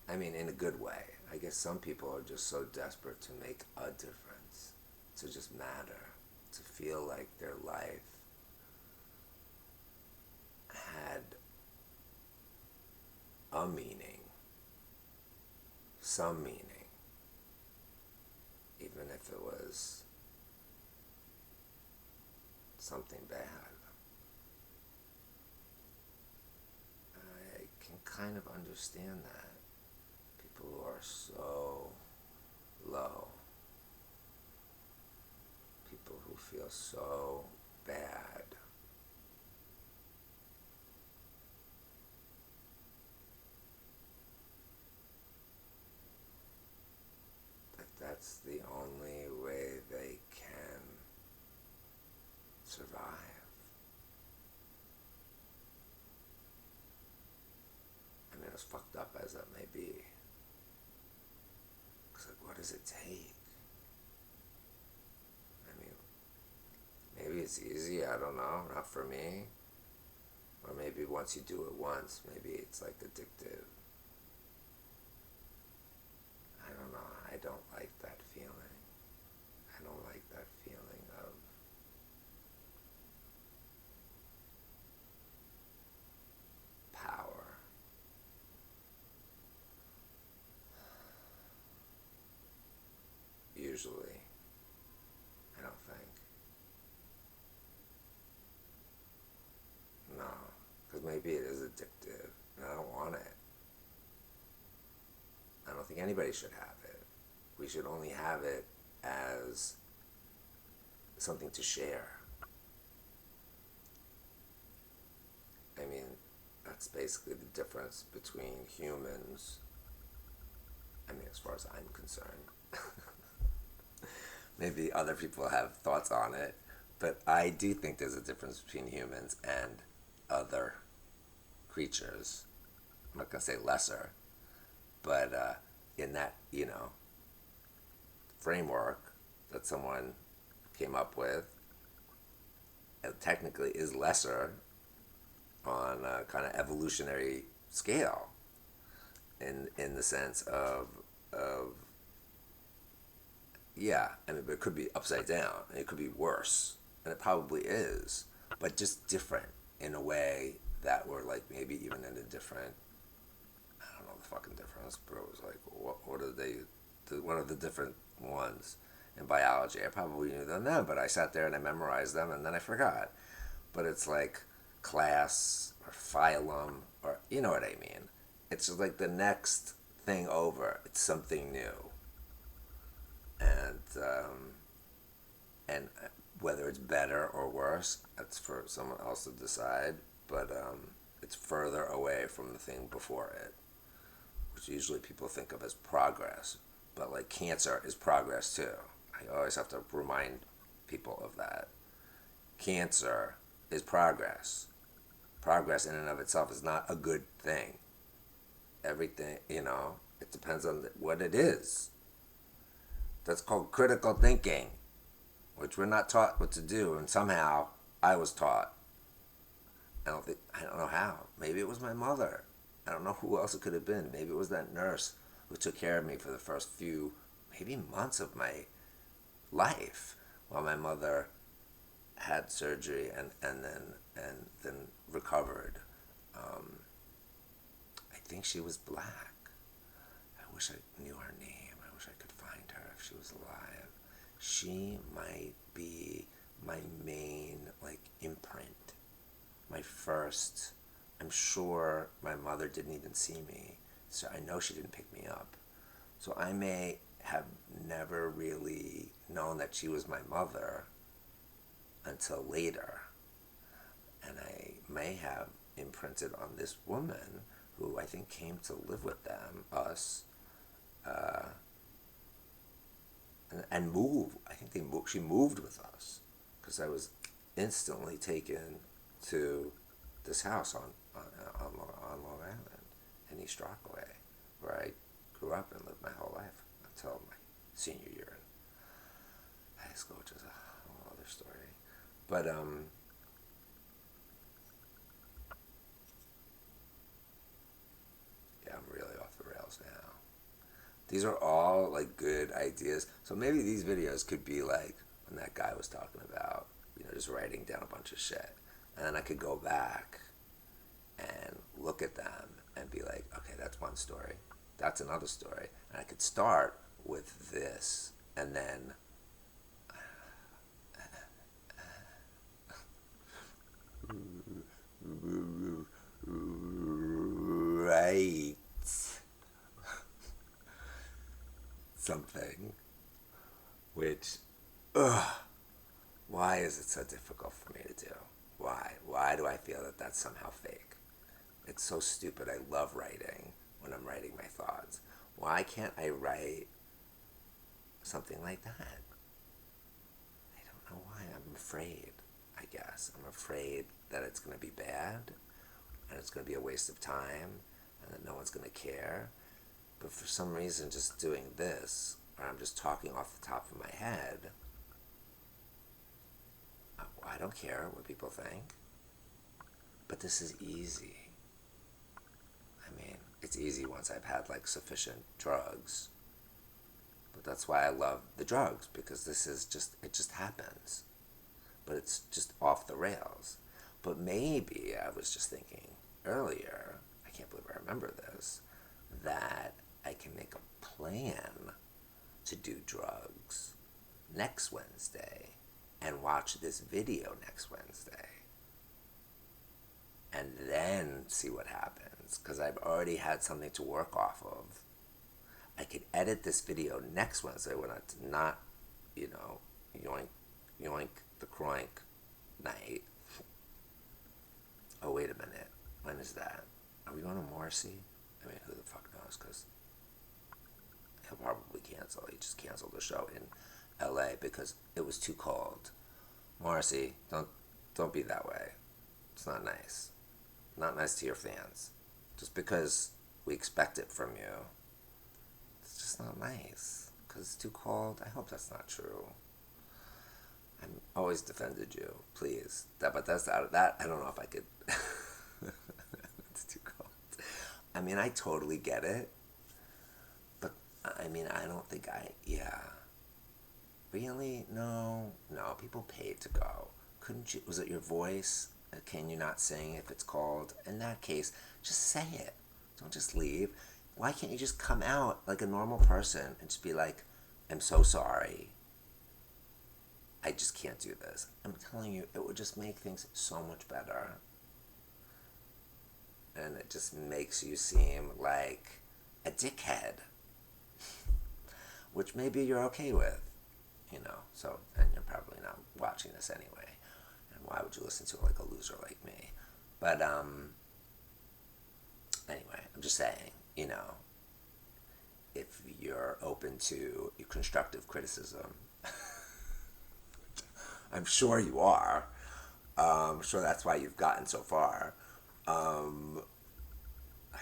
I mean, in a good way. I guess some people are just so desperate to make a difference, to just matter, to feel like their life had a meaning, some meaning, even if it was something bad. I can kind of understand that. People who are so low, people who feel so bad, that that's the only way they can survive. I mean, as fucked up as that may be, it's like, what does it take? I mean, maybe it's easy, I don't know, not for me. Or maybe once you do it once, maybe it's like addictive. I don't know, I don't like that feeling. I don't like that feeling of power. Usually, I don't think. No, because maybe it is addictive, and I don't think anybody should have it. We should only have it as something to share. I mean, that's basically the difference between humans. I mean, as far as I'm concerned. Maybe other people have thoughts on it, but I do think there's a difference between humans and other creatures. I'm not going to say lesser, but in that, framework that someone came up with, it technically is lesser on a kind of evolutionary scale in the sense of yeah, I mean, but it could be upside down, and it could be worse, and it probably is, but just different in a way that we're like maybe even in a different, I don't know the fucking difference, but it was like, what are what are the different ones in biology? I probably knew them then, but I sat there and I memorized them, and then I forgot. But it's like class or phylum, or you know what I mean. It's just like the next thing over. It's something new, and and whether it's better or worse, that's for someone else to decide. But it's further away from the thing before it, which usually people think of as progress. But like cancer is progress too. I always have to remind people of that. Cancer is progress. Progress in and of itself is not a good thing. Everything, it depends on what it is. That's called critical thinking, which we're not taught what to do, and somehow I was taught. I don't know how. Maybe it was my mother. I don't know who else it could have been. Maybe it was that nurse who took care of me for the first few, maybe months of my life while my mother had surgery and then recovered. I think she was black. I wish I knew her name. I wish I could find her if she was alive. She might be my main imprint. My first. I'm sure my mother didn't even see me, so I know she didn't pick me up. So I may have never really known that she was my mother until later. And I may have imprinted on this woman who I think came to live with us, and move. I think she moved with us because I was instantly taken to this house on Long Island in East Rockaway, where I grew up and lived my whole life until my senior year in high school, which is a whole other story. But yeah, I'm really off the rails now. These are all good ideas. So maybe these videos could be like when that guy was talking about, just writing down a bunch of shit. And then I could go back and look at them and be like, okay, that's one story. That's another story. And I could start with this and then write something, which, why is it so difficult for me to do? Why? Why do I feel that that's somehow fake? It's so stupid. I love writing when I'm writing my thoughts. Why can't I write something like that? I don't know why. I'm afraid, I guess. I'm afraid that it's going to be bad and it's going to be a waste of time and that no one's going to care. But for some reason, just doing this, or I'm just talking off the top of my head, I don't care what people think. But this is easy. I mean, it's easy once I've had sufficient drugs. But that's why I love the drugs, because it just happens. But it's just off the rails. But maybe I was just thinking earlier, I can't believe I remember this, that I can make a plan to do drugs next Wednesday and watch this video next Wednesday and then see what happens, because I've already had something to work off of. I could edit this video next Wednesday when it's not, you know, yoink, yoink the croink night. Oh, wait a minute. When is that? Are we going to Morrissey? I mean, who the fuck knows? Because he'll probably cancel. He just canceled the show in LA because it was too cold. Morrissey, don't be that way. It's not nice. Not nice to your fans. Just because we expect it from you, it's just not nice. Because it's too cold. I hope that's not true. I've always defended you. Please. But that's out of that. I don't know if I could. It's too cold. I mean, I totally get it. But, I mean, I don't think yeah. Really? No. No, people paid to go. Couldn't you? Was it your voice? Can you not sing if it's called? In that case, just say it. Don't just leave. Why can't you just come out like a normal person and just be like, I'm so sorry. I just can't do this. I'm telling you, it would just make things so much better. And it just makes you seem like a dickhead. Which maybe you're okay with. You know, so, and you're probably not watching this anyway. And why would you listen to it like a loser like me? But, anyway, I'm just saying, you know, if you're open to constructive criticism, I'm sure you are. I'm sure that's why you've gotten so far. I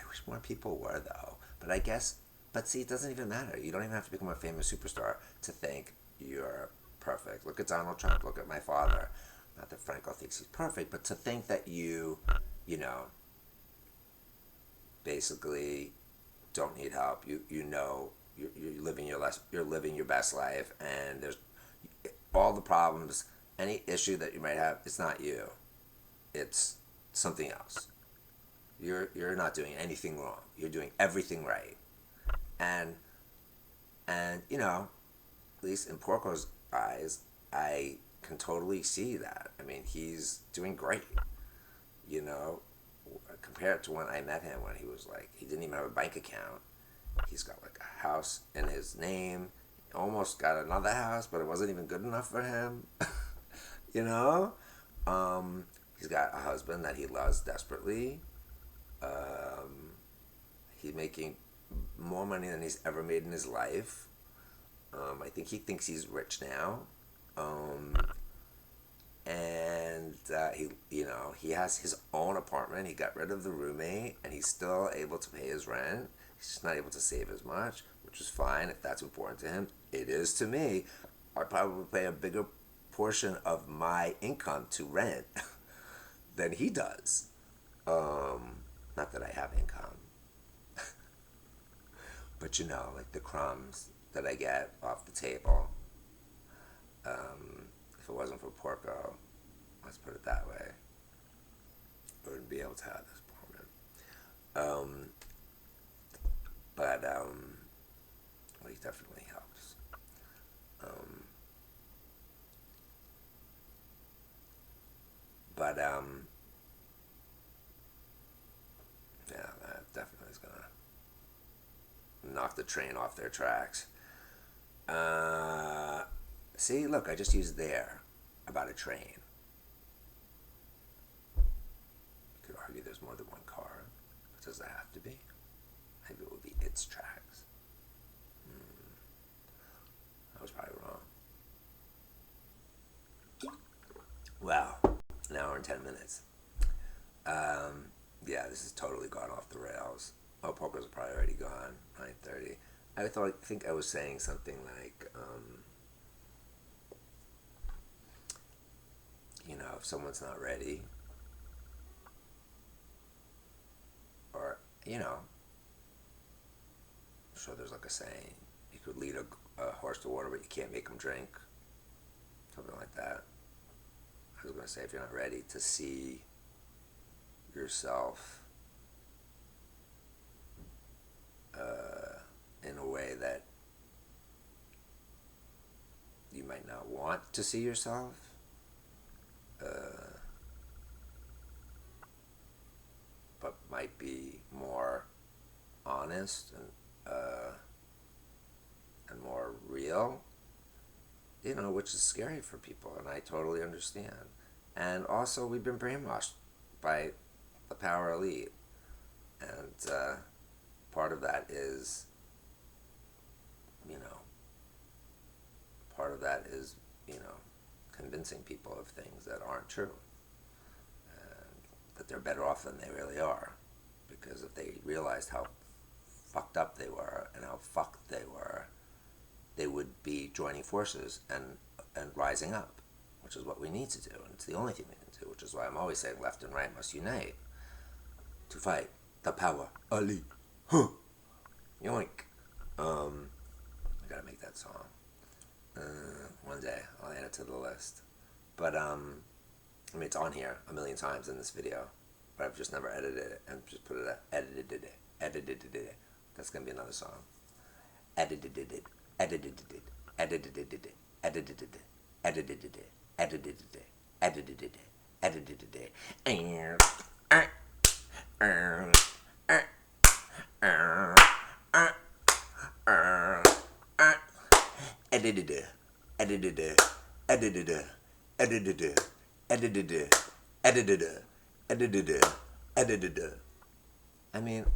wish more people were, though. But I guess, but see, it doesn't even matter. You don't even have to become a famous superstar to think you're perfect. Look at Donald Trump. Look at my father. Not that Franco thinks he's perfect, but to think that you know, basically don't need help. You know, you're living your best life, and there's all the problems, any issue that you might have. It's not you. It's something else. You're not doing anything wrong. You're doing everything right, and you know, at least in Porco's eyes, I can totally see that. I mean, he's doing great. You know, compared to when I met him, when he was like, he didn't even have a bank account. He's got like a house in his name. He almost got another house, but it wasn't even good enough for him. You know, he's got a husband that he loves desperately. He's making more money than he's ever made in his life. I think he thinks he's rich now. And he has his own apartment. He got rid of the roommate, and he's still able to pay his rent. He's just not able to save as much, which is fine if that's important to him. It is to me. I probably pay a bigger portion of my income to rent than he does. Not that I have income. But you know, like the crumbs that I get off the table, if it wasn't for Porco, let's put it that way, I wouldn't be able to have this apartment. But well, he definitely helps. But yeah, that definitely is gonna knock the train off their tracks. See, look, I just used there about a train. You could argue there's more than one car, but does that have to be? Maybe it would be its tracks. I was probably wrong. Wow, an hour and 10 minutes. Yeah, this has totally gone off the rails. Oh, Poker's probably already gone. 9:30. I think I was saying something like, you know, if someone's not ready, or you know, I'm sure there's like a saying, you could lead a horse to water, but you can't make him drink. Something like that. I was gonna say, if you're not ready to see yourself in a way that you might not want to see yourself, but might be more honest and real, which is scary for people, and I totally understand. And also, we've been brainwashed by the power elite, and part of that is, you know, part of that is, convincing people of things that aren't true, and that they're better off than they really are. Because if they realized how fucked up they were and how fucked they were, they would be joining forces and rising up, which is what we need to do, and it's the only thing we can do, which is why I'm always saying left and right must unite to fight the power elite. Huh. Yoink. I gotta make that song. One day I'll add it to the list. But it's on here a million times in this video, but I've just never edited it and just put it edited it. That's gonna be another song. Edited it.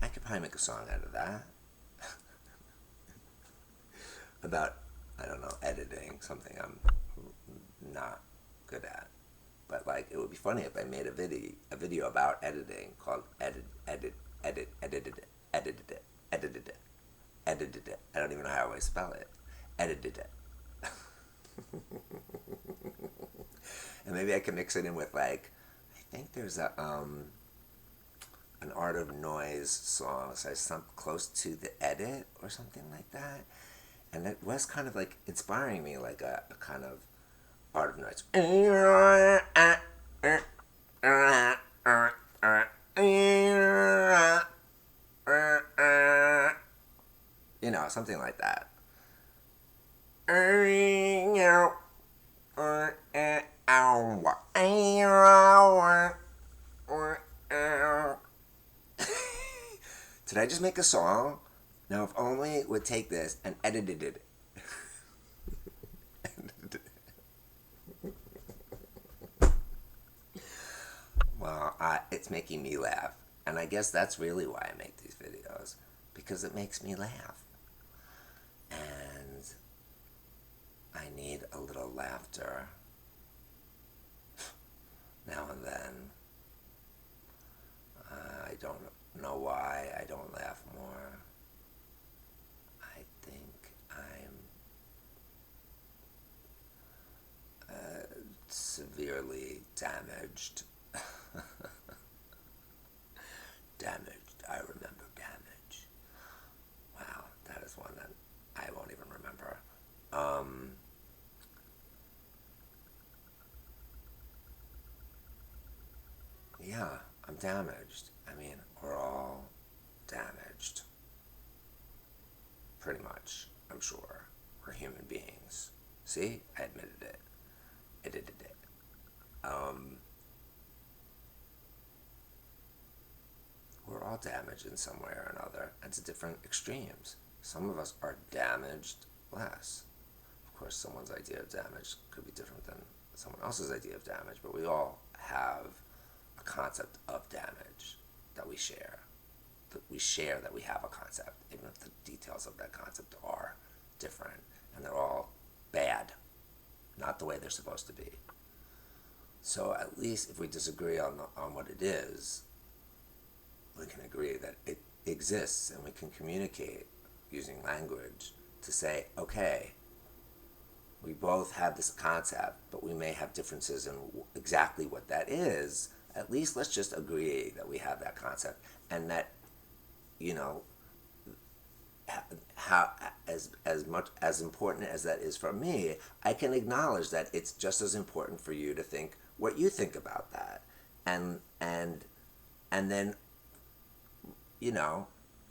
I could probably make a song out of that. About, I don't know, editing, something I'm not good at. But it would be funny if I made a video about editing called edited it. I don't even know how I spell it. Edited it. And maybe I can mix it in with I think there's an Art of Noise song, so something close to the edit or something like that. And it was kind of inspiring me, a kind of Art of Noise. Something like that. Did I just make a song? Now, if only it would take this and edited it. Well, it's making me laugh. And I guess that's really why I make these videos. Because it makes me laugh. And I need a little laughter now and then. I don't know why I don't laugh more. I think I'm severely damaged. Damaged. I remember damage. Wow, that is one that I won't even remember. Yeah, I'm damaged. We're all damaged. Pretty much, I'm sure. We're human beings. See? I admitted it. I did it. We're all damaged in some way or another, and to different extremes. Some of us are damaged less. Of course, someone's idea of damage could be different than someone else's idea of damage, but we all have a concept of damage that we share. That we share that we have a concept, even if the details of that concept are different, and they're all bad, not the way they're supposed to be. So at least if we disagree on what it is, we can agree that it exists, and we can communicate using language to say, okay, we both have this concept, but we may have differences in exactly what that is. At least let's just agree that we have that concept, and that, how as much as important as that is for me, I can acknowledge that it's just as important for you to think what you think about that, and then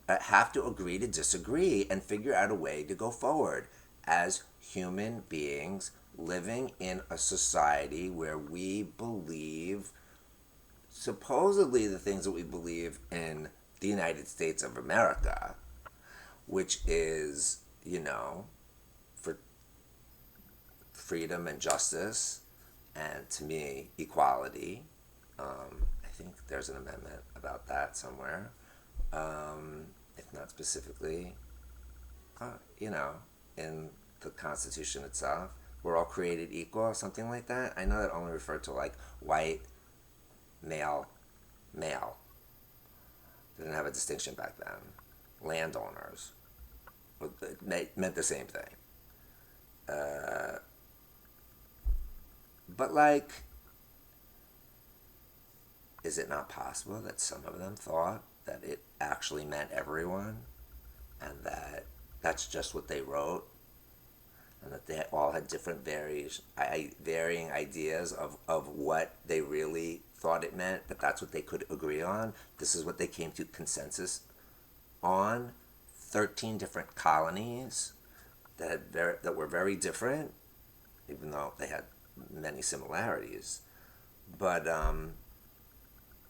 have to agree to disagree and figure out a way to go forward as human beings living in a society where we believe supposedly the things that we believe in the United States of America, which is, for freedom and justice, and to me, equality. I think there's an amendment about that somewhere, if not specifically, you know, in the Constitution itself. We're all created equal, something like that. I know that only referred to like white, male, male. They didn't have a distinction back then. Landowners. It meant the same thing. But like, is it not possible that some of them thought that it actually meant everyone, and that that's just what they wrote, and that they all had different varying ideas of what they really thought it meant, but that's what they could agree on? This is what they came to consensus on. 13 different colonies that were very different, even though they had many similarities. But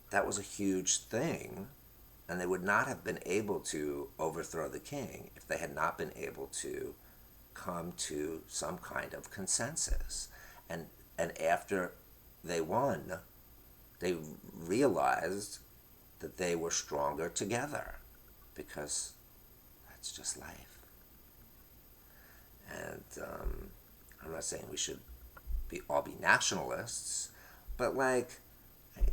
that was a huge thing, and they would not have been able to overthrow the king if they had not been able to come to some kind of consensus. And after they won, they realized that they were stronger together, because that's just life. And I'm not saying we should all be nationalists, but like,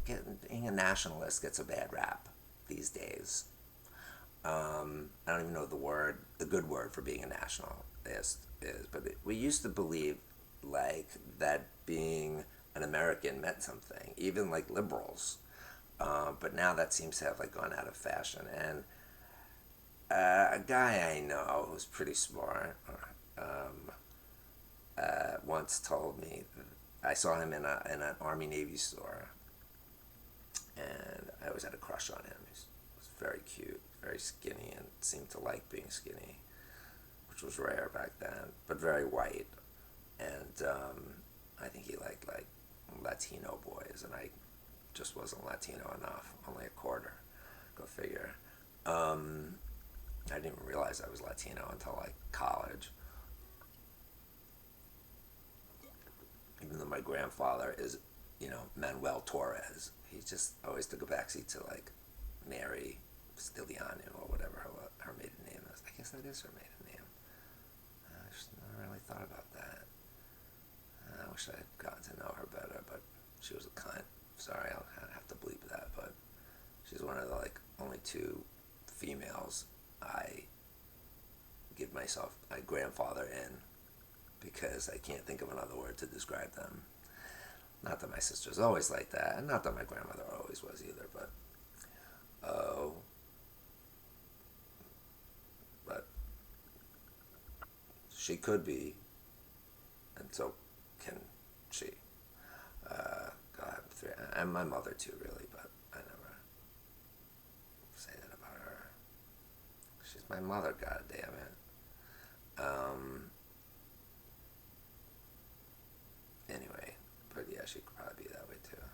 being a nationalist gets a bad rap these days. I don't even know the good word for being a nationalist is, but we used to believe like that being an American meant something, even like liberals. But now that seems to have like gone out of fashion. And a guy I know who's pretty smart once told me, I saw him in an Army Navy store, and I always had a crush on him. He was very cute, very skinny, and seemed to like being skinny, which was rare back then, but very white. And I think he liked like Latino boys, and I just wasn't Latino enough, only a quarter. Go figure. I didn't even realize I was Latino until like college. Even though my grandfather is, Manuel Torres, he just always took a backseat to like Mary Stiliano or whatever her maiden name is. I guess that is her maiden name. I just never really thought about that. I wish I had gotten to know her better, but she was a cunt. Sorry, I'll have to bleep that, but she's one of the like only two females I give myself my grandfather in, because I can't think of another word to describe them. Not that my sister's always like that, and not that my grandmother always was either, but she could be, and so can she. God, and my mother too, really, but I never say that about her. She's my mother, god damn it. Anyway, but yeah, she could probably be that way too.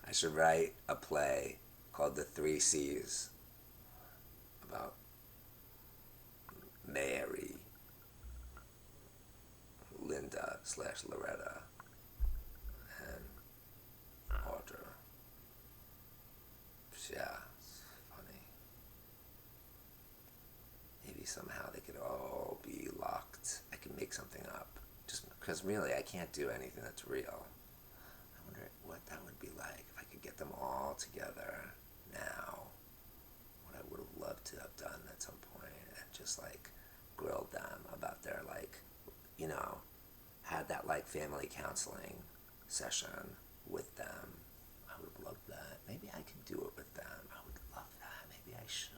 I should write a play called The Three C's about Mary, Linda / Loretta, and Audra. Yeah, it's funny. Maybe somehow they could all be locked. I can make something up. Just because really I can't do anything that's real. I wonder what that would be like if I could get them all together now. What I would have loved to have done at some point, and just like grilled them about their like, had that like family counseling session with them. I would have loved that. Maybe I could do it with them. I would love that. Maybe I should.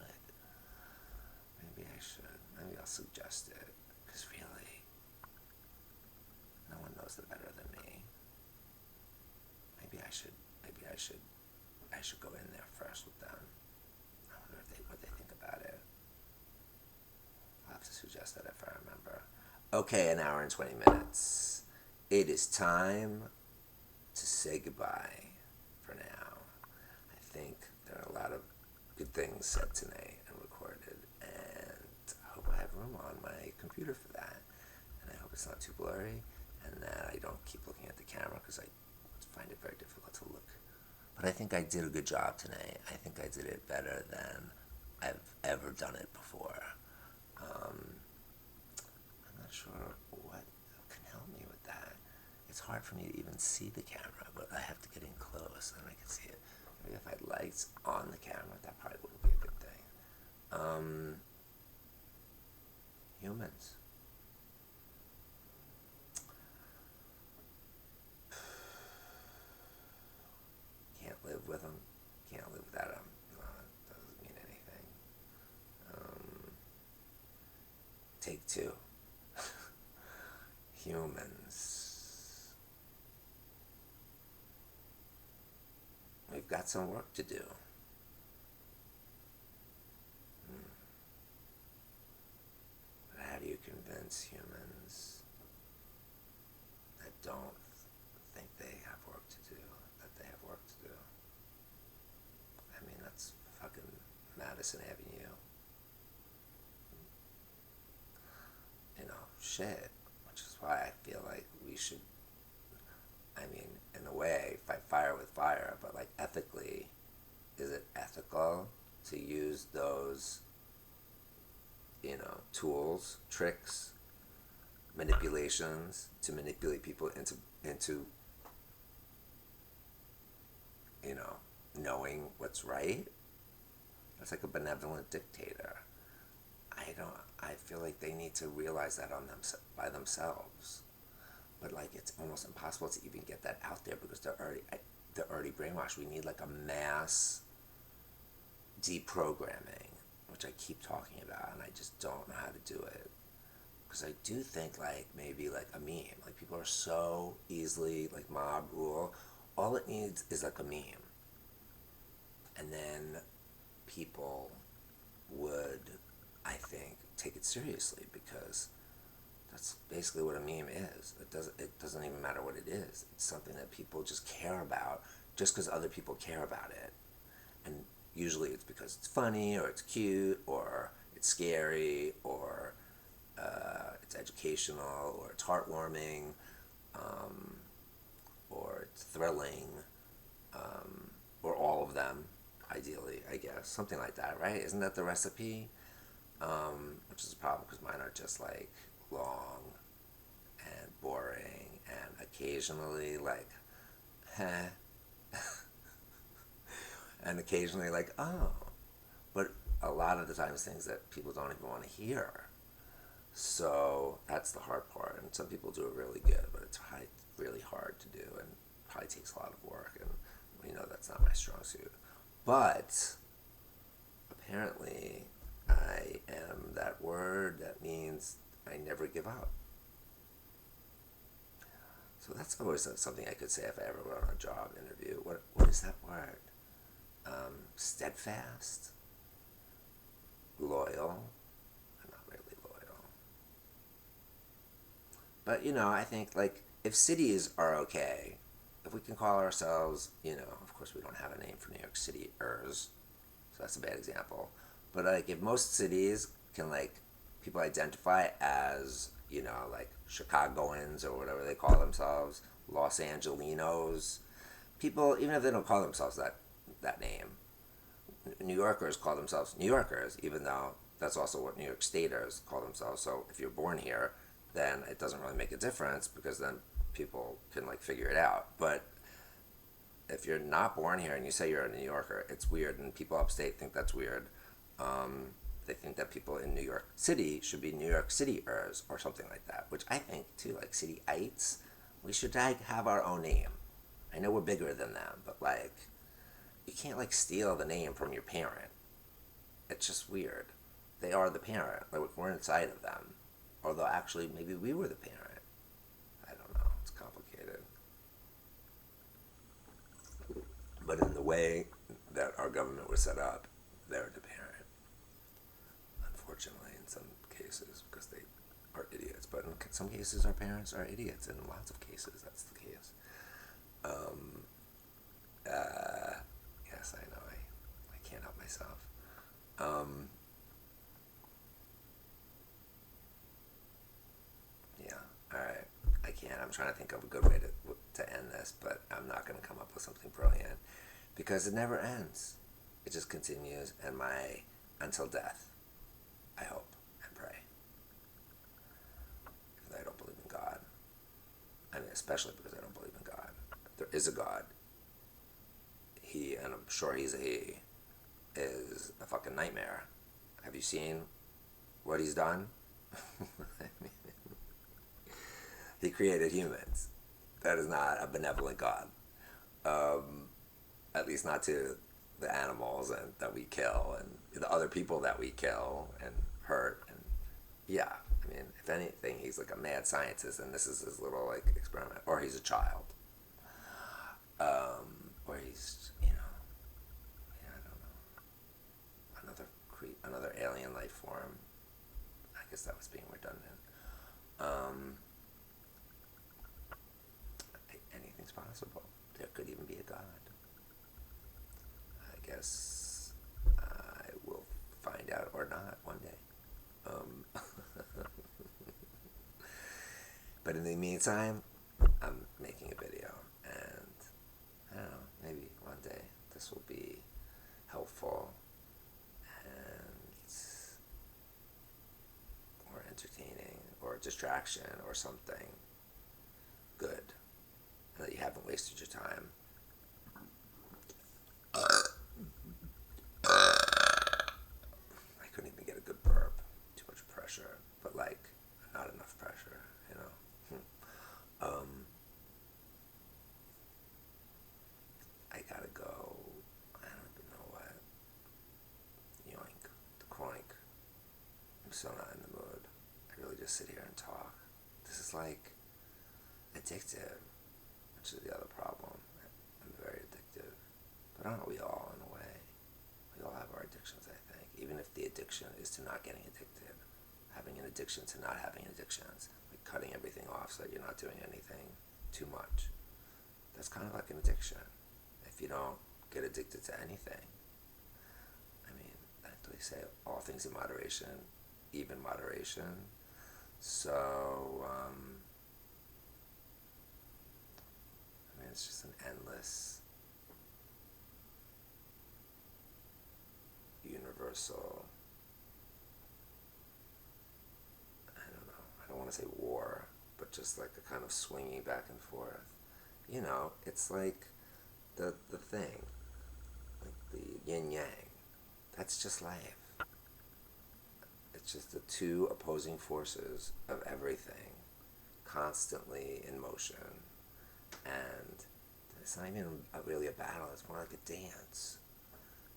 Maybe I'll suggest it, because really, no one knows it better than me. Maybe I should go in there first with them. I wonder what they think about it. I'll have to suggest that if I remember. Okay, 1 hour and 20 minutes. It is time to say goodbye for now. I think there are a lot of good things said tonight and recorded, and I hope I have room on my computer for that. And I hope it's it's not too blurry, and that I don't keep looking at the camera because I find it very difficult to look. But I think I did a good job tonight. I think I did it better than I've ever done it before. I'm not sure what can help me with that. It's hard for me to even see the camera, but I have to get in close and I can see it. Maybe if I had lights on the camera, that probably wouldn't be a good thing. Humans. Can't live with them. Can't live without them. Doesn't mean anything. Take two. Humans. We've got some work to do. But how do you convince humans that don't think they have work to do, that they have work to do? I mean, that's fucking Madison Avenue. Shit. Which is why I feel like we should, I mean, in a way, fight fire with fire, but like ethically, is it ethical to use those, tools, tricks, manipulations to manipulate people into knowing what's right? That's like a benevolent dictator. I feel like they need to realize that by themselves. But like it's almost impossible to even get that out there because they're already brainwashed. We need like a mass deprogramming, which I keep talking about, and I just don't know how to do it. Because I do think like maybe like a meme. Like people are so easily like mob rule. All it needs is like a meme. And then people would, I think, take it seriously because that's basically what a meme is. It doesn't even matter what it is. It's something that people just care about just because other people care about it. And usually it's because it's funny or it's cute or it's scary or it's educational or it's heartwarming or it's thrilling or all of them, ideally, I guess. Something like that, right? Isn't that the recipe? Which is a problem because mine are just like long and boring and occasionally like, and occasionally like, oh. But a lot of the times things that people don't even want to hear. So that's the hard part. And some people do it really good, but it's really hard to do and probably takes a lot of work. And that's not my strong suit. But apparently I am that word that means I never give up. So that's always something I could say if I ever went on a job interview. What is that word? Steadfast? Loyal? I'm not really loyal. But, I think, like, if cities are okay, if we can call ourselves, of course we don't have a name for New York City-ers, so that's a bad example. But, like, if most cities can, like, people identify as, like, Chicagoans or whatever they call themselves, Los Angelinos, people, even if they don't call themselves that name, New Yorkers call themselves New Yorkers, even though that's also what New York Staters call themselves. So if you're born here, then it doesn't really make a difference because then people can like figure it out. But if you're not born here and you say you're a New Yorker, it's weird, and people upstate think that's weird. They think that people in New York City should be New York City-ers or something like that, which I think too, like cityites, we should like have our own name. I know we're bigger than them, but like you can't like steal the name from your parent. It's just weird. They are the parent. Like we're inside of them. Although actually maybe we were the parent. I don't know. It's complicated. But in the way that our government was set up, they're the parent. Unfortunately, in some cases, because they are idiots. But in some cases, our parents are idiots. In lots of cases, that's the case. Yes, I know. I can't help myself. Yeah. All I'm trying to think of a good way to end this, but I'm not going to come up with something brilliant because it never ends. It just continues, and until death, I hope and pray. Even though I don't believe in God. I mean, especially because I don't believe in God. There is a God. He, and I'm sure he's a he, is a fucking nightmare. Have you seen what he's done? I mean, he created humans. That is not a benevolent God. At least not to the animals and that we kill and the other people that we kill and hurt. And yeah, I mean, if anything, he's like a mad scientist, and this is his little like experiment. Or he's a child. Or he's, yeah, I don't know, another alien life form. I guess that was being redundant. Anything's possible. There could even be a God. I guess I will find out or not one day. But in the meantime, I'm making a video, and I don't know, maybe one day this will be helpful and or entertaining or distraction or something good, and that you haven't wasted your time. I couldn't even get a good burp. Too much pressure, but like not enough pressure, you know. I gotta go. I don't even know what. Yoink. The croink. I'm so not in the mood. I really just sit here and talk. This is like addictive, which is the other problem. I'm very addictive. But aren't we all in a way? We all have our addictions, I think. Even if the addiction is to not getting addicted. Having an addiction to not having addictions. Like cutting everything off so that you're not doing anything too much. That's kind of like an addiction. If you don't get addicted to anything. I mean, they say all things in moderation, even moderation. So, I mean, it's just an endless, universal, I don't know, I don't want to say war, but just like a kind of swinging back and forth. You know, it's like the thing, like the yin yang. That's just life. It's just the two opposing forces of everything, constantly in motion. And it's not even really a battle, it's more like a dance.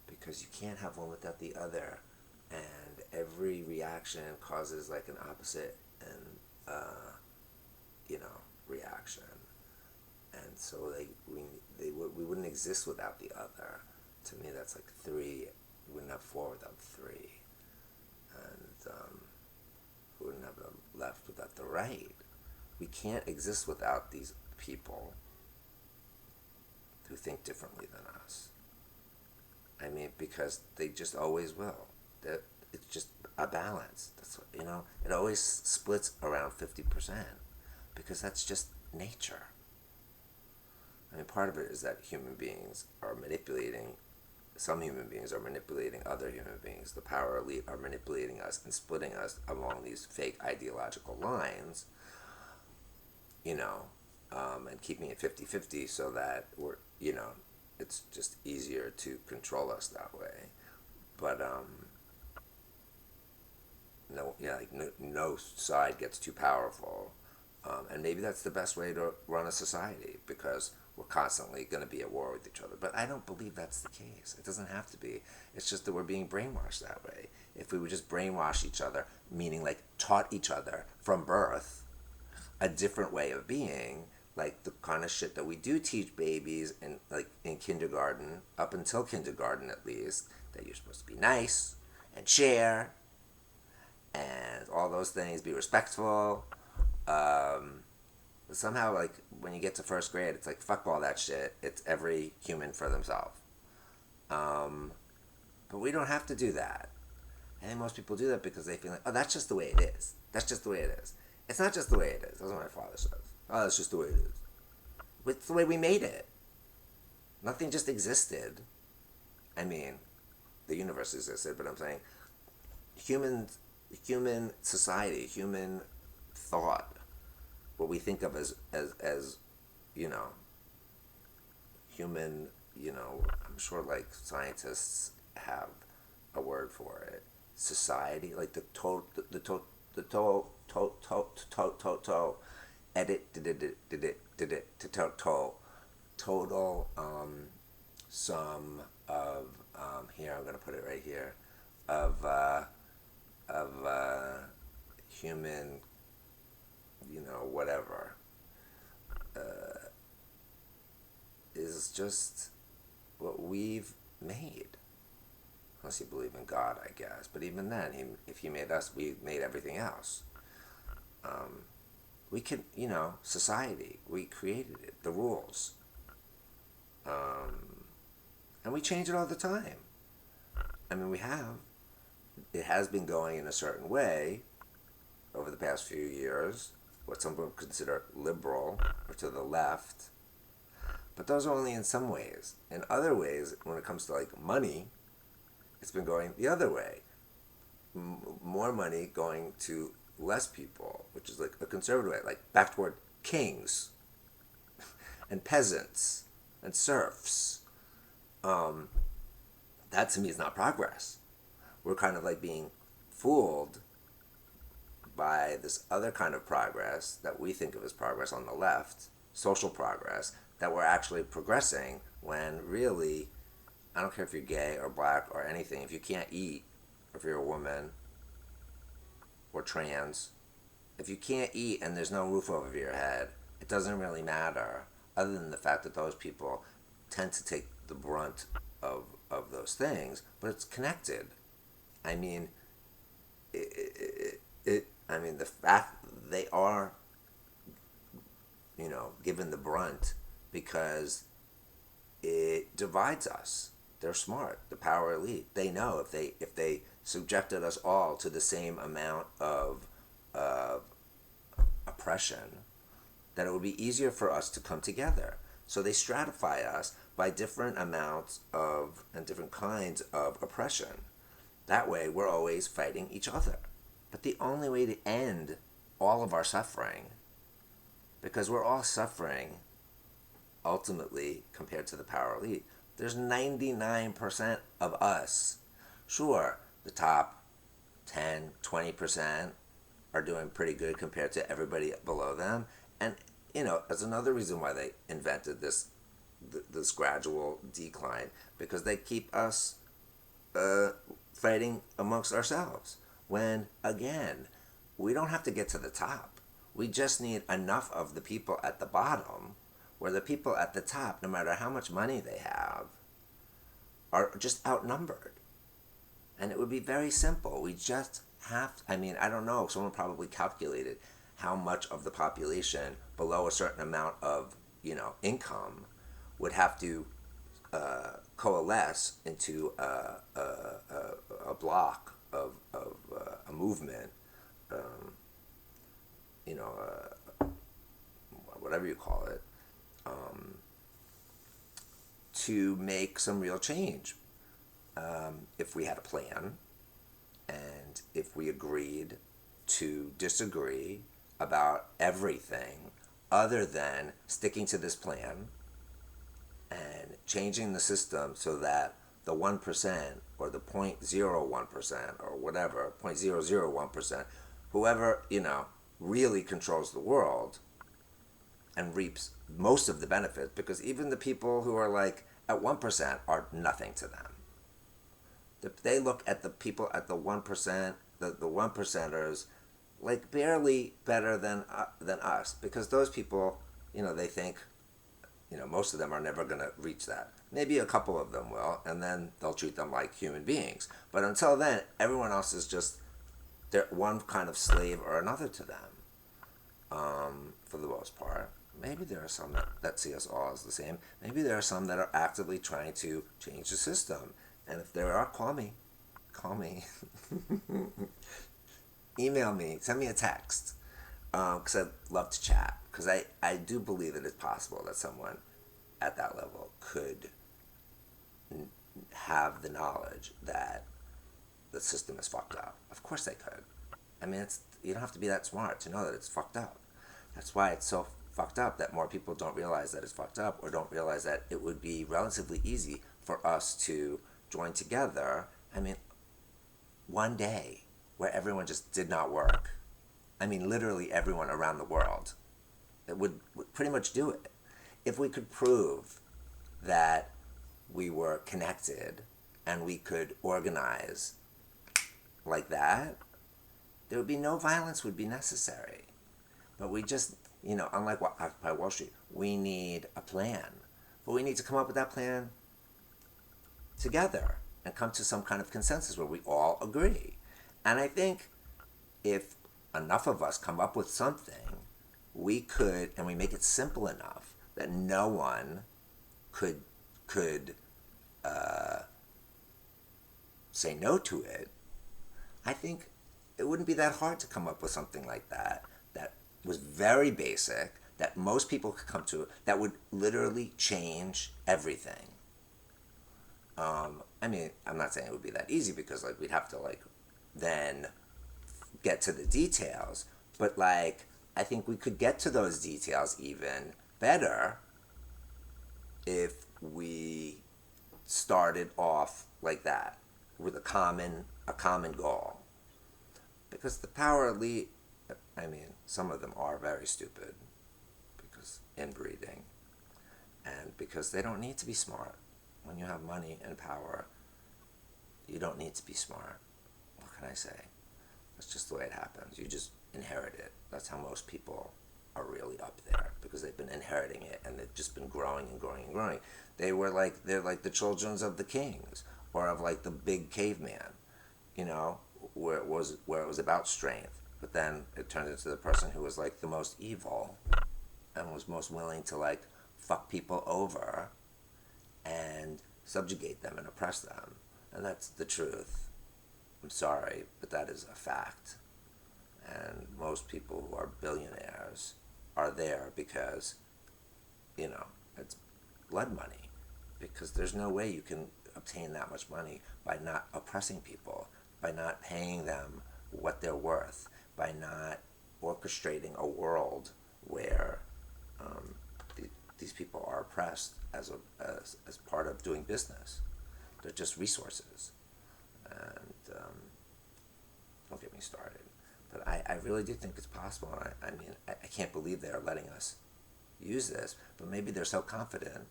Because you can't have one without the other. And every reaction causes like an opposite and, reaction. And so we wouldn't exist without the other. To me, that's like three. We wouldn't have four without three. And we wouldn't have the left without the right. We can't exist without these people who think differently than us. I mean, because they just always will. It's just a balance. That's what, it always splits around 50%, because that's just nature. I mean, part of it is that some human beings are manipulating other human beings. The power elite are manipulating us and splitting us along these fake ideological lines, and keeping it 50-50 so that we're, it's just easier to control us that way. But, no side gets too powerful. And maybe that's the best way to run a society, because we're constantly going to be at war with each other. But I don't believe that's the case. It doesn't have to be. It's just that we're being brainwashed that way. If we would just brainwash each other, meaning like taught each other from birth a different way of being, like the kind of shit that we do teach babies in kindergarten, up until kindergarten at least, that you're supposed to be nice and share and all those things, be respectful. But somehow, like, when you get to first grade, it's like, fuck all that shit. It's every human for themselves. But we don't have to do that. I think most people do that because they feel like, oh, that's just the way it is. That's just the way it is. It's not just the way it is. That's what my father says. Oh, it's just the way it is. It's the way we made it. Nothing just existed. I mean, the universe existed, but I'm saying human society, human thought, what we think of as you know, human, I'm sure like scientists have a word for it. Society, like the edit did it total sum of here I'm gonna put it right here of human, whatever, is just what we've made. Unless you believe in God, I guess. But even then, if He made us, we made everything else. We could, society, we created it, the rules. And we change it all the time. I mean, we have. It has been going in a certain way over the past few years, what some would consider liberal or to the left. But those are only in some ways. In other ways, when it comes to like money, it's been going the other way. More money going to less people, which is like a conservative way, like back toward kings and peasants and serfs. That to me is not progress. We're kind of like being fooled by this other kind of progress that we think of as progress on the left, social progress, that we're actually progressing when really, I don't care if you're gay or black or anything, if you can't eat, or if you're a woman or trans, if you can't eat and there's no roof over your head, it doesn't really matter, other than the fact that those people tend to take the brunt of those things, but it's connected. I mean, the fact they are, given the brunt because it divides us. They're smart. The power elite. They know if they subjected us all to the same amount of oppression, that it would be easier for us to come together. So they stratify us by different amounts of and different kinds of oppression. That way, we're always fighting each other. But the only way to end all of our suffering, because we're all suffering ultimately compared to the power elite, there's 99% of us. Sure, the top 10, 20% are doing pretty good compared to everybody below them. And, that's another reason why they invented this gradual decline, because they keep us fighting amongst ourselves. When, again, we don't have to get to the top. We just need enough of the people at the bottom, where the people at the top, no matter how much money they have, are just outnumbered. And it would be very simple. We just have to, I don't know, someone probably calculated how much of the population below a certain amount of, income would have to coalesce into a block of a movement, whatever you call it, to make some real change. If we had a plan, and if we agreed to disagree about everything other than sticking to this plan and changing the system so that the 1% or the 0.01% or whatever, 0.001%, whoever, really controls the world and reaps most of the benefits, because even the people who are like at 1% are nothing to them. They look at the people at the 1%, the 1%ers, like barely better than us, because those people, they think, most of them are never going to reach that. Maybe a couple of them will, and then they'll treat them like human beings. But until then, everyone else is just they're one kind of slave or another to them, for the most part. Maybe there are some that see us all as the same. Maybe there are some that are actively trying to change the system. And if there are, call me. Email me, send me a text, because I'd love to chat. because I do believe that it's possible that someone at that level could have the knowledge that the system is fucked up. Of course they could. I mean, you don't have to be that smart to know that it's fucked up. That's why it's so fucked up that more people don't realize that it's fucked up, or don't realize that it would be relatively easy for us to join together. I mean, one day where everyone just did not work. I mean, literally everyone around the world. It would pretty much do it. If we could prove that we were connected and we could organize like that, there would be no violence would be necessary. But we just, unlike Occupy Wall Street, we need a plan. But we need to come up with that plan together and come to some kind of consensus where we all agree. And I think if enough of us come up with something, we could, and we make it simple enough that no one could say no to it, I think it wouldn't be that hard to come up with something like that was very basic, that most people could come to, that would literally change everything. I mean, I'm not saying it would be that easy, because we'd have to then get to the details, but I think we could get to those details even better if we started off like that, with a common goal. Because the power elite, I mean, some of them are very stupid, because inbreeding, and because they don't need to be smart. When you have money and power, you don't need to be smart. What can I say? That's just the way it happens. You just inherit it. That's how most people are really up there, because they've been inheriting it, and they've just been growing and growing and growing. They're like the children of the kings, or of the big caveman, where it was about strength. But then it turned into the person who was the most evil, and was most willing to fuck people over and subjugate them and oppress them. And that's the truth. I'm sorry, but that is a fact. And most people who are billionaires are there because, it's blood money. Because there's no way you can obtain that much money by not oppressing people, by not paying them what they're worth, by not orchestrating a world where these people are oppressed as part of doing business. They're just resources. And don't get me started. But I really do think it's possible. I mean, I can't believe they're letting us use this, but maybe they're so confident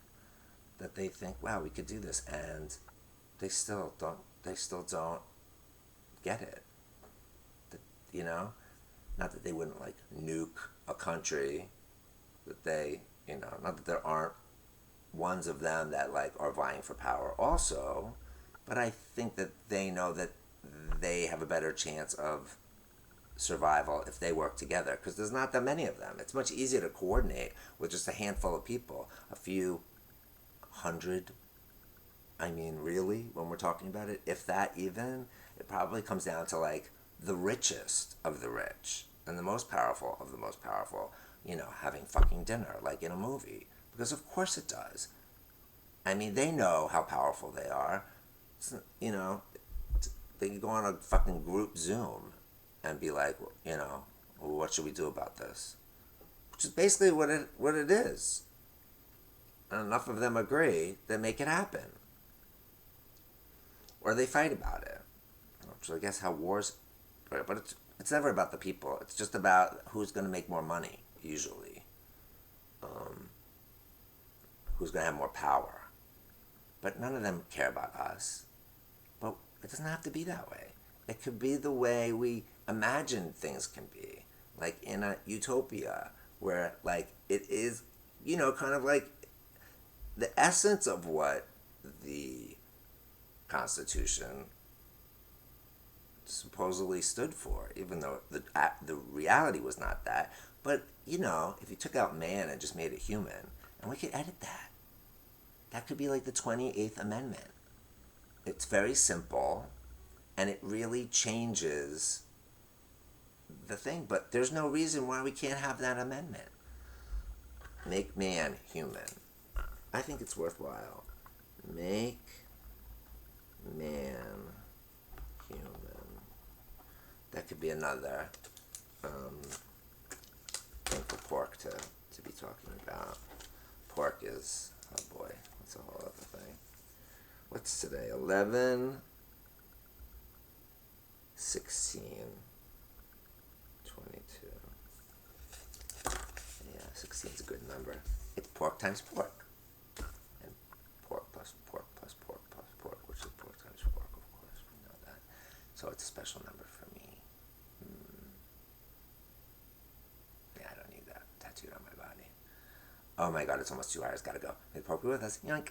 that they think, wow, we could do this, and they still don't get it. Not that they wouldn't nuke a country, that they, not that there aren't ones of them that are vying for power also, but I think that they know that they have a better chance of survival if they work together, because there's not that many of them. It's much easier to coordinate with just a handful of people, a few hundred. I mean, really, when we're talking about it, if that even, it probably comes down to the richest of the rich and the most powerful of the most powerful, having fucking dinner in a movie, because of course it does. I mean, they know how powerful they are. They can go on a fucking group Zoom and be like, well, what should we do about this? Which is basically what it is. And enough of them agree, they make it happen. Or they fight about it. Which I guess how wars, but it's never about the people. It's just about who's going to make more money, usually. Who's going to have more power. But none of them care about us. But it doesn't have to be that way. It could be the way we imagine things can be. In a utopia, where it is, kind of the essence of what the Constitution supposedly stood for, even though the reality was not that. But, if you took out man and just made it human, and we could edit that. That could be the 28th Amendment. It's very simple, and it really changes the thing. But there's no reason why we can't have that amendment. Make man human. I think it's worthwhile. Make man human. That could be another thing for pork to be talking about. Pork is, oh boy, that's a whole other thing. What's today? 11, 16, 22. Yeah, 16 is a good number. It's pork times pork. And pork plus pork plus pork plus pork, which is pork times pork, of course. We know that. So it's a special number for me. Yeah, I don't need that tattooed on my body. Oh my god, it's almost 2 hours. Gotta go. May the pork be with us. Yoink.